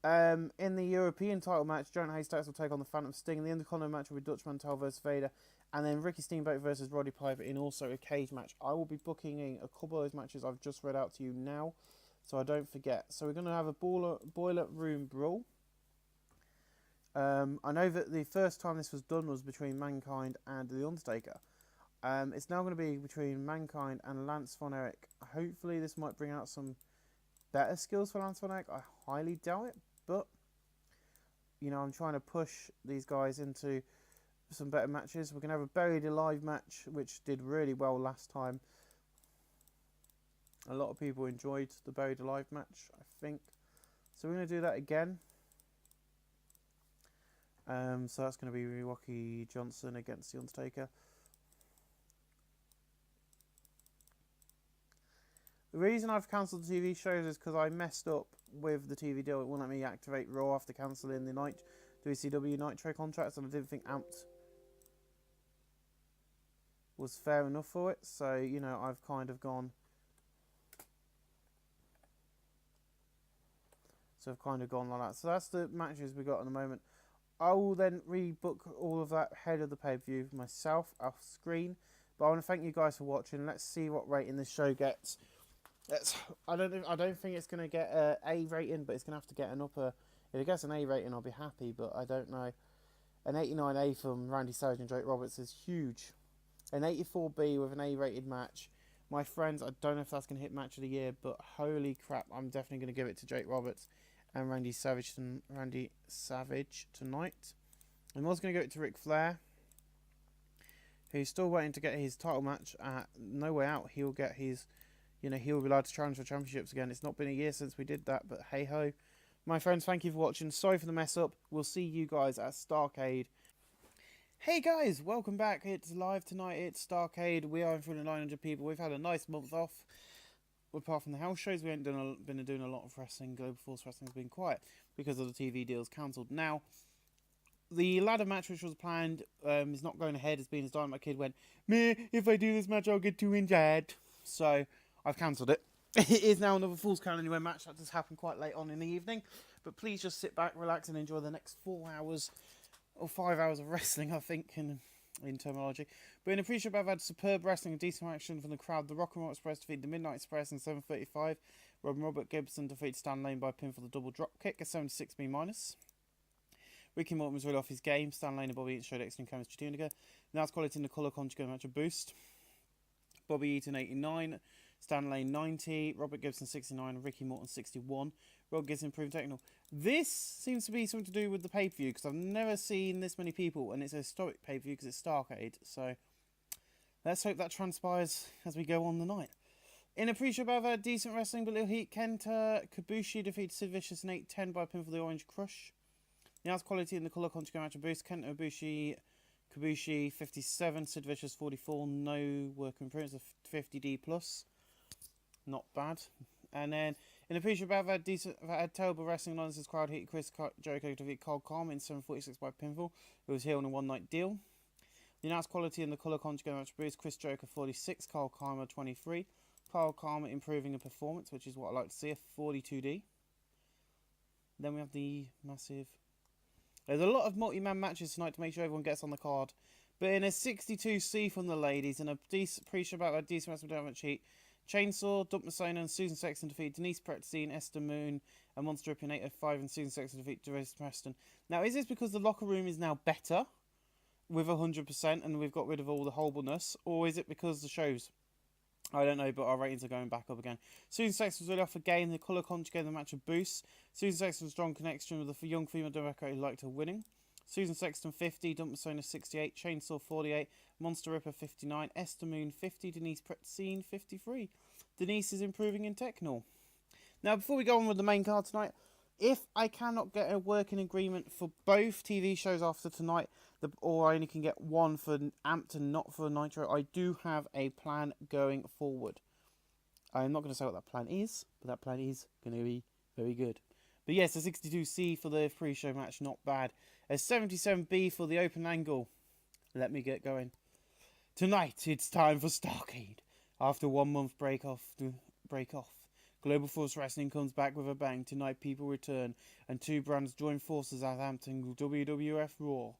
In the European title match, Jonah Haystacks will take on the Phantom Sting. In the Intercontinental match will be Dutch Mantel versus Vader. And then Ricky Steamboat versus Roddy Piper in also a cage match. I will be booking a couple of those matches I've just read out to you now, so I don't forget. So we're going to have a boiler room brawl. I know that the first time this was done was between Mankind and The Undertaker. It's now going to be between Mankind and Lance Von Erich. Hopefully this might bring out some better skills for Lance Von Erich. I highly doubt it, but you know, I'm trying to push these guys into some better matches. We're going to have a Buried Alive match, which did really well last time. A lot of people enjoyed the Buried Alive match, I think. So we're going to do that again. So that's going to be Rocky Johnson against The Undertaker. The reason I've cancelled the TV shows is because I messed up with the TV deal. It wouldn't let me activate Raw after cancelling the WCW Nitro contracts, and I didn't think Amped was fair enough for it. So, you know, I've kind of gone... like that. So that's the matches we got at the moment. I will then rebook all of that ahead of the pay-per-view myself off screen. But I want to thank you guys for watching. Let's see what rating this show gets. I don't think it's going to get an A rating, but it's going to have to get an upper. If it gets an A rating, I'll be happy, but I don't know. An 89A from Randy Savage and Jake Roberts is huge. An 84B with an A-rated match. My friends, I don't know if that's going to hit match of the year, but holy crap, I'm definitely going to give it to Jake Roberts and Randy Savage tonight. I'm also going to give it to Ric Flair, who's still waiting to get his title match at No Way Out. He'll get his, he'll be allowed to challenge for championships again. It's not been a year since we did that, but hey ho. My friends, thank you for watching. Sorry for the mess up. We'll see you guys at Starcade. Hey guys, welcome back. It's live tonight. It's Starcade. We are in front of 900 people. We've had a nice month off. Apart from the house shows, we haven't been doing a lot of wrestling. Global Force Wrestling has been quiet because of the TV deals cancelled. Now, the ladder match, which was planned, is not going ahead. As being as Dynamite Kid went, meh, if I do this match, I'll get too injured. So, I've cancelled it. It is now another Fool's Count Anywhere match. That does happen quite late on in the evening. But please just sit back, relax, and enjoy the next 4 hours, or 5 hours of wrestling, I think, in terminology. But in Appreciate, I've had superb wrestling and decent action from the crowd. The Rock and Roll Express defeated the Midnight Express in 7:35. Robert Gibson defeated Stan Lane by pin for the double drop kick, a 76B-. Ricky Morton was really off his game. Stan Lane and Bobby Eaton showed excellent chemistry together. Now it's quality in the colour conjugate match a boost. Bobby Eaton 89, Stan Lane 90, Robert Gibson 69, and Ricky Morton 61. Rob Gibson improved technical. This seems to be something to do with the pay-per-view, because I've never seen this many people, and it's a historic pay-per-view because it's Starcade. So let's hope that transpires as we go on the night. In Appreciate, I've had decent wrestling, but little heat. Kenta Kabushi defeated Sid Vicious in 8-10 by pin for the Orange Crush. Now it's quality in the colour conjugate match a boost. Kenta Kabushi 57, Sid Vicious 44, no work improvements, a 50D+. Not bad. And then, in Appreciate, I've had terrible wrestling nonsense crowd hit Chris Jericho to defeat Carl Carm in 7:46 by pinfall. It was here on a one-night deal. The announced quality in the colour conjugate match boost, Chris Jericho 46, Carl Karma 23. Carl Karma improving in performance, which is what I like to see, a 42D. Then we have the massive... There's a lot of multi-man matches tonight to make sure everyone gets on the card. But in a 62C from the ladies, and a decent Appreciate about a decent wrestling damage sheet, Chainsaw, Dump Masona, and Susan Sexton defeat Denise Pretzine, Esther Moon, and Monster Rip in 8:05, and Susan Sexton defeat Doris Preston. Now, is this because the locker room is now better with 100% and we've got rid of all the horribleness, or is it because the shows? I don't know, but our ratings are going back up again. Susan Sexton was really off again. The colour conjugate the match a boost. Susan Sexton's strong connection with the young female Democrat who liked her winning. Susan Sexton 50, Dump Masona 68, Chainsaw 48, Monster Ripper 59, Esther Moon 50, Denise Pretzine 53. Denise is improving in Technol. Now, before we go on with the main card tonight, if I cannot get a working agreement for both TV shows after tonight, or I only can get one for Amped and not for Nitro, I do have a plan going forward. I'm not going to say what that plan is, but that plan is going to be very good. But yes, a 62C for the pre-show match, not bad. A 77B for the open angle. Let me get going. Tonight, it's time for Starcade. After 1 month break off, Global Force Wrestling comes back with a bang. Tonight, people return, and two brands join forces at Hampton WWF Raw.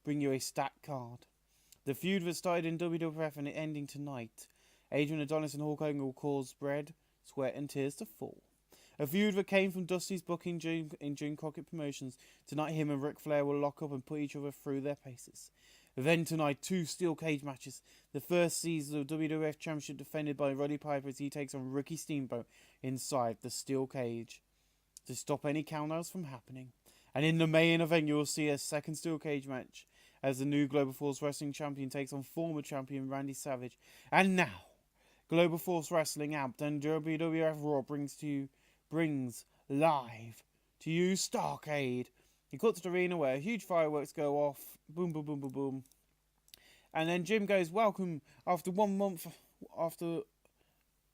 Bring you a stacked card. The feud that started in WWF and ending tonight. Adrian Adonis and Hulk Hogan will cause bread, sweat, and tears to fall. A feud that came from Dusty's booking in June Crockett Promotions. Tonight, him and Ric Flair will lock up and put each other through their paces. Then tonight, 2 steel cage matches. The first sees the WWF Championship defended by Roddy Piper as he takes on Ricky Steamboat inside the steel cage to stop any countouts from happening. And in the main event, you'll see a second steel cage match as the new Global Force Wrestling Champion takes on former champion Randy Savage. And now, Global Force Wrestling Amped and WWF Raw brings live to you Starcade. He cuts to the arena where huge fireworks go off. Boom, boom, boom, boom, boom. And then Jim goes, welcome after 1 month, after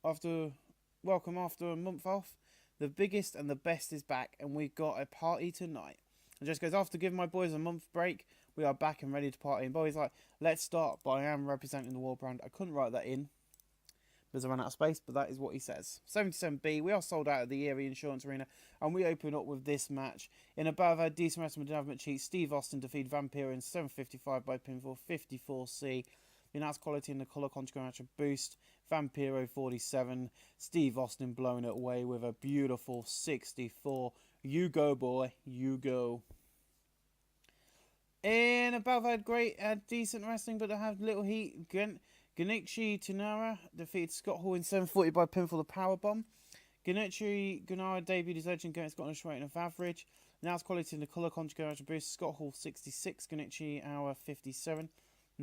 a month off. The biggest and the best is back, and we've got a party tonight. And just goes, after giving my boys a month break, we are back and ready to party. And Bobby's like, let's start, but I am representing the War brand. I couldn't write that in because I ran out of space, but that is what he says. 77B, we are sold out of the Erie Insurance Arena, and we open up with this match. In a battle of a decent wrestling development cheat, Steve Austin defeated Vampiro in 7:55 by pinfall, 54C. The announced quality in the colour conjugate match a boost. Vampiro 47, Steve Austin blowing it away with a beautiful 64. You go, boy, you go. In a battle had decent wrestling, but they have little heat. Genichi Tanara defeated Scott Hall in 7:40 by pinfall, the powerbomb. Genichi Gunara debuted his legend against Scottish rating of average. Now it's quality in the colour conjugate match boost. Scott Hall 66, Genichi Hour 57.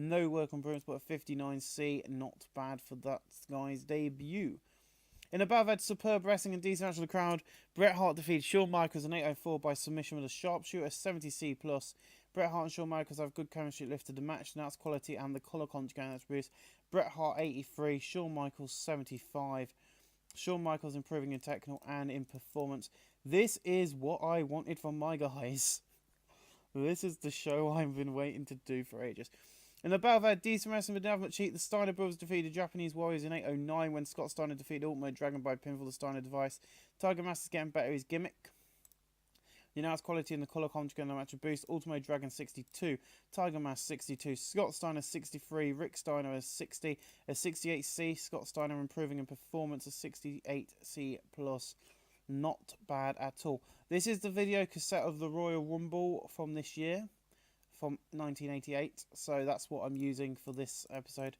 No work on Bruins, but a 59C. Not bad for that guy's debut. In a bout had superb wrestling and decent match of the crowd, Bret Hart defeated Shawn Michaels in 8:04 by submission with a sharpshooter, 70C+. Bret Hart and Shawn Michaels have good chemistry, lifted the match, and that's quality and the colour conjugate attributes. Bret Hart 83, Shawn Michaels 75. Shawn Michaels improving in technical and in performance. This is what I wanted from my guys. This is the show I've been waiting to do for ages. In the battle, had decent wrestling but didn't have much heat. The Steiner brothers defeated Japanese Warriors in 8:09 when Scott Steiner defeated Ultimo Dragon by pinfall. The Steiner device. Tiger Master's getting better his gimmick. The announced quality in the colour conjugate and the match of boost. Ultimo Dragon 62, Tiger Mask 62, Scott Steiner 63, Rick Steiner is 60, a 68C. Scott Steiner improving in performance, a 68C+. Not bad at all. This is the video cassette of the Royal Rumble from this year, from 1988. So that's what I'm using for this episode,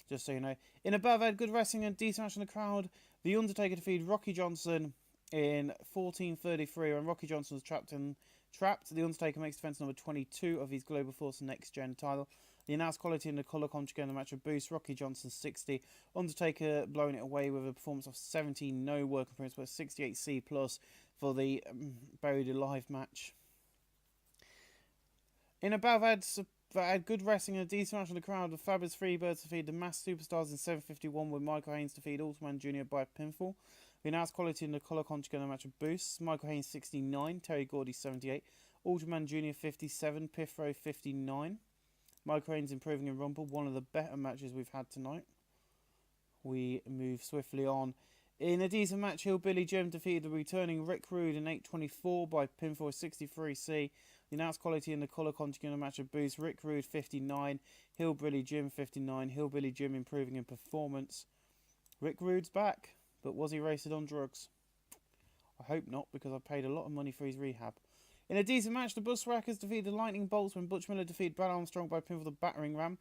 just so you know. In above, had good wrestling and decent match in the crowd. The Undertaker defeated Rocky Johnson in 14:33 when Rocky Johnson was trapped. The Undertaker makes defense number 22 of his Global Force Next Gen title. The announced quality in the colour conjugate in the match of boost. Rocky Johnson 60. Undertaker blowing it away with a performance of 70. No work appearance, but 68C+ for the Buried Alive match. In a bout that had good wrestling and a decent match in the crowd, the Fabulous Freebirds defeated the Masked Superstars in 7:51 with Michael Haynes defeated Ultman Jr. by pinfall. The announced quality in the colour conjugate in the match of boosts. Michael Haynes 69, Terry Gordy 78, Ultraman Jr. 57, Pifro 59. Michael Haynes improving in Rumble, one of the better matches we've had tonight. We move swiftly on. In a decent match, Hillbilly Jim defeated the returning Rick Rude in 8:24 by pinfall 63C. The announced quality in the colour conjugate in the match of boost. Rick Rude 59, Hillbilly Jim 59. Hillbilly Jim improving in performance. Rick Rude's back, but was he wasted on drugs? I hope not, because I paid a lot of money for his rehab. In a decent match, the Bushwhackers defeated the Lightning Bolts when Butch Miller defeated Brad Armstrong by pinfall the Battering Ram,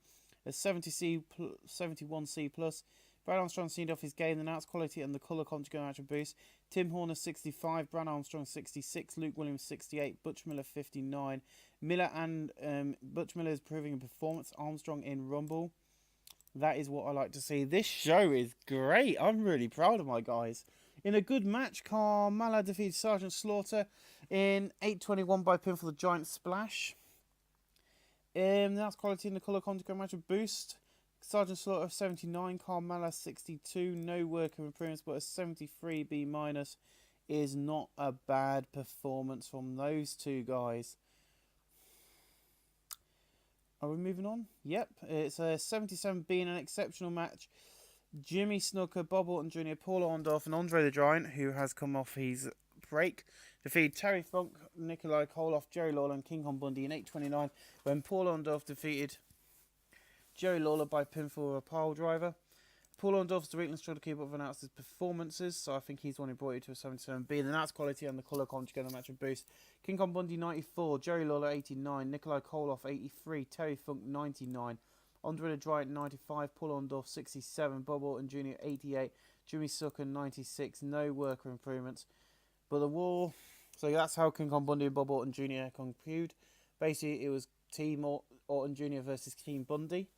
a 71C+. Brad Armstrong seen off his game, the announced quality and the colour conjugate match of boost. Tim Horner 65, Brad Armstrong 66, Luke Williams 68, Butch Miller 59. Miller and Butch Miller is proving in performance. Armstrong in Rumble. That is what I like to see. This show is great. I'm really proud of my guys. In a good match, Carmella defeated Sergeant Slaughter in 8:21 by pinfall the Giant Splash. That's quality in the colour conjugate match of boost. Sergeant Slaughter 79, Carmella 62. No work of improvements, but a 73B- is not a bad performance from those two guys. Are we moving on? Yep, it's a 77B in an exceptional match. Jimmy Snuka, Bob Orton Jr., Paul Orndorff, and Andre the Giant, who has come off his break, defeated Terry Funk, Nikolai Koloff, Jerry Lawler, and King Kong Bundy in 8:29 when Paul Orndorff defeated Jerry Lawler by pinfall with a pile driver. Paul Orndorff's the weakness trying to keep up with announced his performances, so I think he's the one who brought you to a 77B. And that's quality and the colour conjugate in the match of boost. King Kong Bundy 94, Jerry Lawler 89, Nikolai Koloff 83, Terry Funk 99, Andre the Giant 95, Paul Orndorff 67, Bob Orton Jr. 88, Jimmy Snuka 96. No worker improvements. But the war, so that's how King Kong Bundy and Bob Orton Jr. conclude. Basically, it was Team Orton Jr. versus Team Bundy.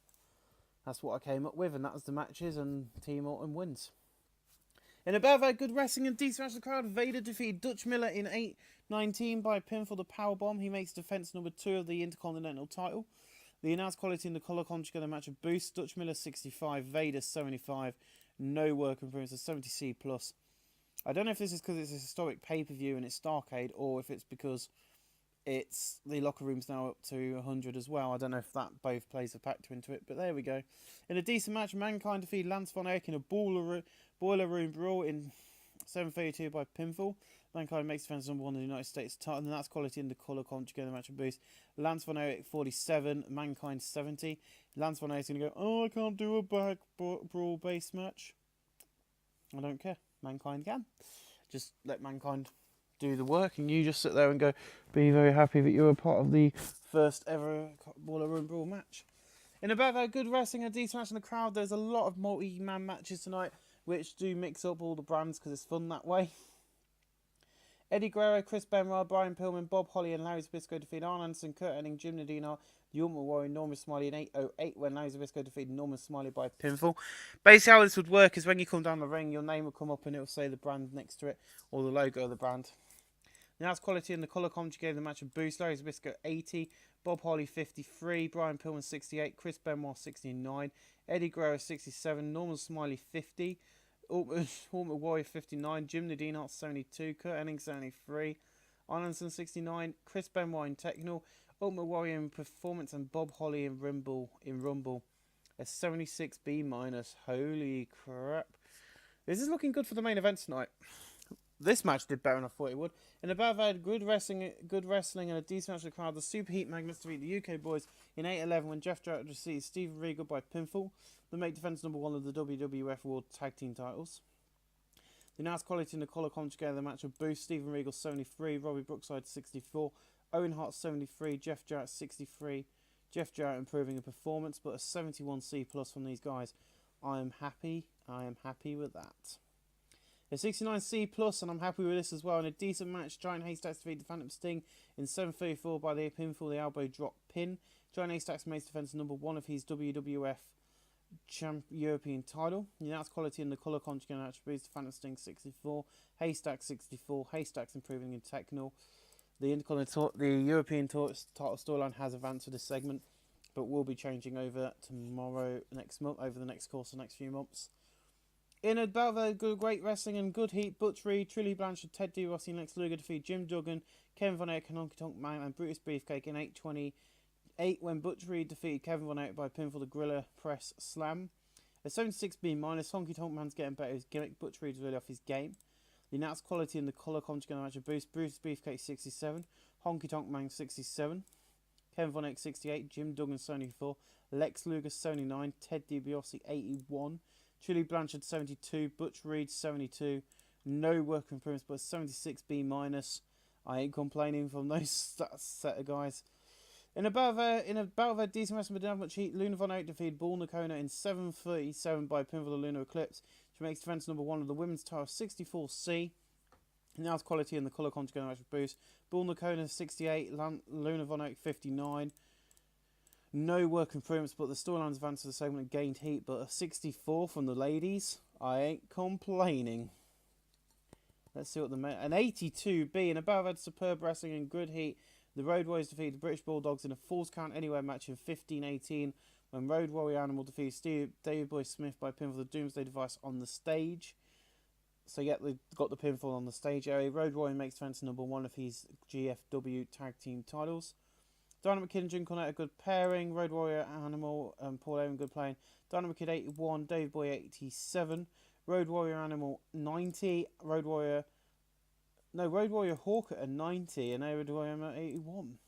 That's what I came up with, and that was the matches, and Team Orton wins. In a battle good wrestling and decent match of the crowd, Vader defeated Dutch Miller in 8:19 by pinfall the Powerbomb. He makes defense number 2 of the Intercontinental title. The announced quality in the colour conjugate of the match of boost. Dutch Miller 65, Vader 75. No work improvements, a 70C+. I don't know if this is because it's a historic pay-per-view and it's Starrcade, or if it's because it's the locker room's now up to 100 as well. I don't know if that both plays a factor into it, but there we go. In a decent match, Mankind defeated Lance Von Erich in a boiler room brawl in 7:32 by pinfall. Mankind makes defense number 1 in the United States title, and that's quality in the colour conjugate in the match of boost. Lance Von Erich 47, Mankind 70. Lance Von Erich's going to go, oh, I can't do a back brawl base match. I don't care. Mankind can. Just let Mankind do the work, and you just sit there and go, be very happy that you were part of the first ever boiler room brawl match. In about that good wrestling and decent match in the crowd, there's a lot of multi-man matches tonight, which do mix up all the brands because it's fun that way. Eddie Guerrero, Chris Benoit, Brian Pillman, Bob Holly and Larry Zbyszko defeated Arn Anderson, Kurt Hennig, Jim Nadina, the Ultimate Warrior, Norman Smiley in 8:08 when Larry Zbyszko defeated Norman Smiley by pinfall. Basically how this would work is when you come down the ring, your name will come up and it will say the brand next to it, or the logo of the brand. Now it's quality in the colour commentary gave the match a boost. Larry Zbyszko 80, Bob Holly 53, Brian Pillman 68, Chris Benoit 69, Eddie Guerrero 67, Norman Smiley 50, Ultimate Warrior 59, Jim Nadine 72, Kurt Hennig 73, Arnson 69, Chris Benoit in Techno, Ultimate Warrior in Performance, and Bob Holly in Rumble. A 76B-. Holy crap. This is looking good for the main event tonight. This match did better than I thought it would. In the battle, had good wrestling and a decent match of the crowd. The Super Heat Magnets defeat the UK boys in 8:11 when Jeff Jarrett defeated Steven Regal by pinfall. The make defense number 1 of the WWF World Tag Team titles. The announced quality in the collar commentary gave the match a boost. Steven Regal 73, Robbie Brookside 64, Owen Hart 73, Jeff Jarrett 63. Jeff Jarrett improving in performance, but a 71C+ from these guys. I am happy with that. A 69C+, and I'm happy with this as well. In a decent match, Giant Haystacks defeated the Phantom Sting in 7:34 by the pinfall, the elbow drop pin. Giant Haystacks makes defense number 1 of his WWF European title. The announced quality in the colour conjugate attributes: the Phantom Sting 64, Haystacks 64, Haystacks improving in techno. The European title storyline has advanced for this segment, but will be changing over next month, over the next course of the next few months. In a battle of great wrestling and good heat, Butch Reed, Trilly Blanchard, Ted DiBiase and Lex Luger defeat Jim Duggan, Kevin Von Erich, Honky Tonk Man and Brutus Beefcake in 8:28 when Butch Reed defeated Kevin Von Erich by pinfall, the Gorilla Press Slam. A 76B-, Honky Tonk Man's getting better his gimmick, Butch Reed's really off his game. The announced quality in the colour conjugate match of boost: Brutus Beefcake 67, Honky Tonk Man 67, Kevin Von Erich 68, Jim Duggan 74, Lex Luger 79, Ted DiBiase 81, Trilly Blanchard 72, Butch Reed 72, no work improvements, but 76B-. I ain't complaining from those set of guys. In a battle of a decent wrestling but didn't have much heat, Luna Von Erich defeated Bull Nakona in 7:37 by pinfall, the Lunar Eclipse. She makes defense number 1 of the women's title 64C. Now it's quality in the colour conjugate match with boost: Bull Nakona 68, Luna Von Erich 59. No work improvements, but the storylines advanced to the segment and gained heat, but a 64 from the ladies. I ain't complaining. Let's see what an 82B. In a battle of superb wrestling and good heat, the Road Warriors defeated the British Bulldogs in a Falls Count Anywhere match in 15:18 when Road Warrior Animal defeated David Boy Smith by pinfall, the Doomsday Device on the stage. So yeah, they got the pinfall on the stage area. Road Warrior makes defense number 1 of his GFW tag team titles. Dynamite Kid and Jim Cornette a good pairing. Road Warrior Animal and Paul Owen good playing. Dynamite Kid 81, Dave Boy 87, Road Warrior Animal 90, Road Warrior Hawk at 90, and Road Warrior 81.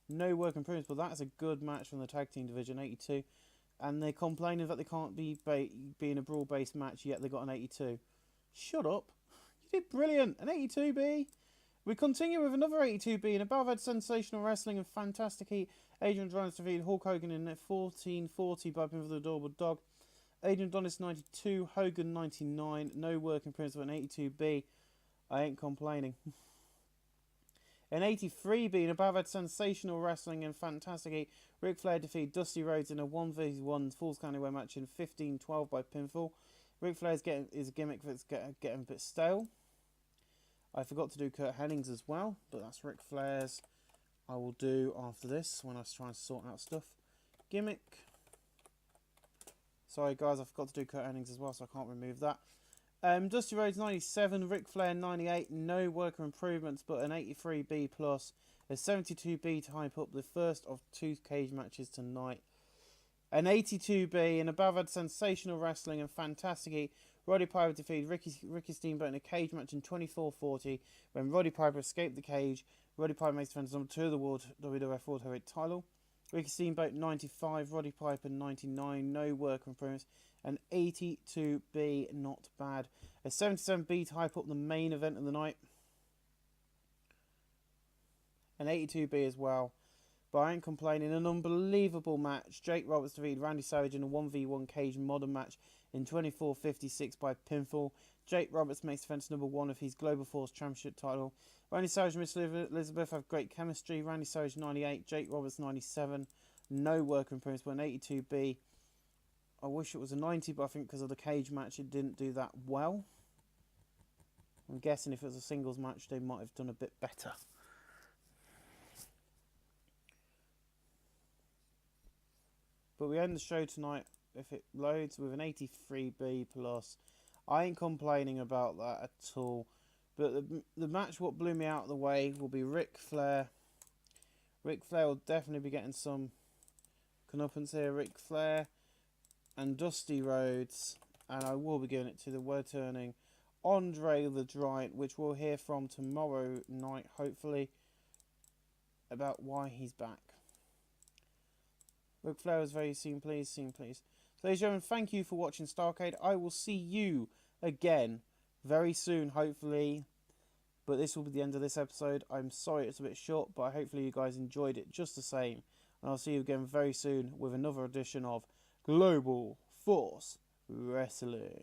No work improvements, but that's a good match from the tag team division, 82. And they're complaining that they can't be in a brawl-based match, yet they got an 82. Shut up. You did brilliant. An 82B. We continue with another 82B in a battle of sensational wrestling and fantastic heat. Adrian Adonis defeated Hulk Hogan in 14:40 by pinfall, the Adorable Dog. Adrian Adonis 92, Hogan 99. No work improvements of an 82B. I ain't complaining. An 83B in a battle of sensational wrestling and fantastic heat. Ric Flair defeated Dusty Rhodes in a 1v1 Falls Count Anywhere match in 15:12 by pinfall. Ric Flair's is a gimmick that's getting a bit stale. I forgot to do Kurt Henning's as well, but that's Ric Flair's. I will do after this when I try and sort out stuff. Gimmick. Sorry guys, I forgot to do Kurt Henning's as well, so I can't remove that. Dusty Rhodes 97, Ric Flair 98, no worker improvements, but an 83B+, a 72B to hype up the first of 2 cage matches tonight. An 82B in a battle of sensational wrestling and fantastic heat. Roddy Piper defeated Ricky Steamboat in a cage match in 24:40 when Roddy Piper escaped the cage. Roddy Piper makes defense number 2 of the WWF World Heavyweight title. Ricky Steamboat 95, Roddy Piper 99, no work improvements. An 82B, not bad. A 77B to hype up the main event of the night. An 82B as well. But I ain't complaining. An unbelievable match. Jake Roberts defeated Randy Savage in a 1v1 cage modern match in 24:56 by pinfall. Jake Roberts makes defense number 1 of his Global Force Championship title. Randy Savage and Miss Elizabeth have great chemistry. Randy Savage 98, Jake Roberts 97. No work improvements, but an 82B. I wish it was a 90, but I think because of the cage match it didn't do that well. I'm guessing if it was a singles match they might have done a bit better. But we end the show tonight, if it loads, with an 83B plus. I ain't complaining about that at all. But the match what blew me out of the way will be Ric Flair. Ric Flair will definitely be getting some comeuppance here. Ric Flair and Dusty Rhodes. And I will be giving it to the returning Andre the Giant, which we'll hear from tomorrow night, hopefully, about why he's back. Ric Flair is very soon, please. So, ladies and gentlemen, thank you for watching Starrcade. I will see you again very soon, hopefully. But this will be the end of this episode. I'm sorry it's a bit short, but hopefully you guys enjoyed it just the same. And I'll see you again very soon with another edition of Global Force Wrestling.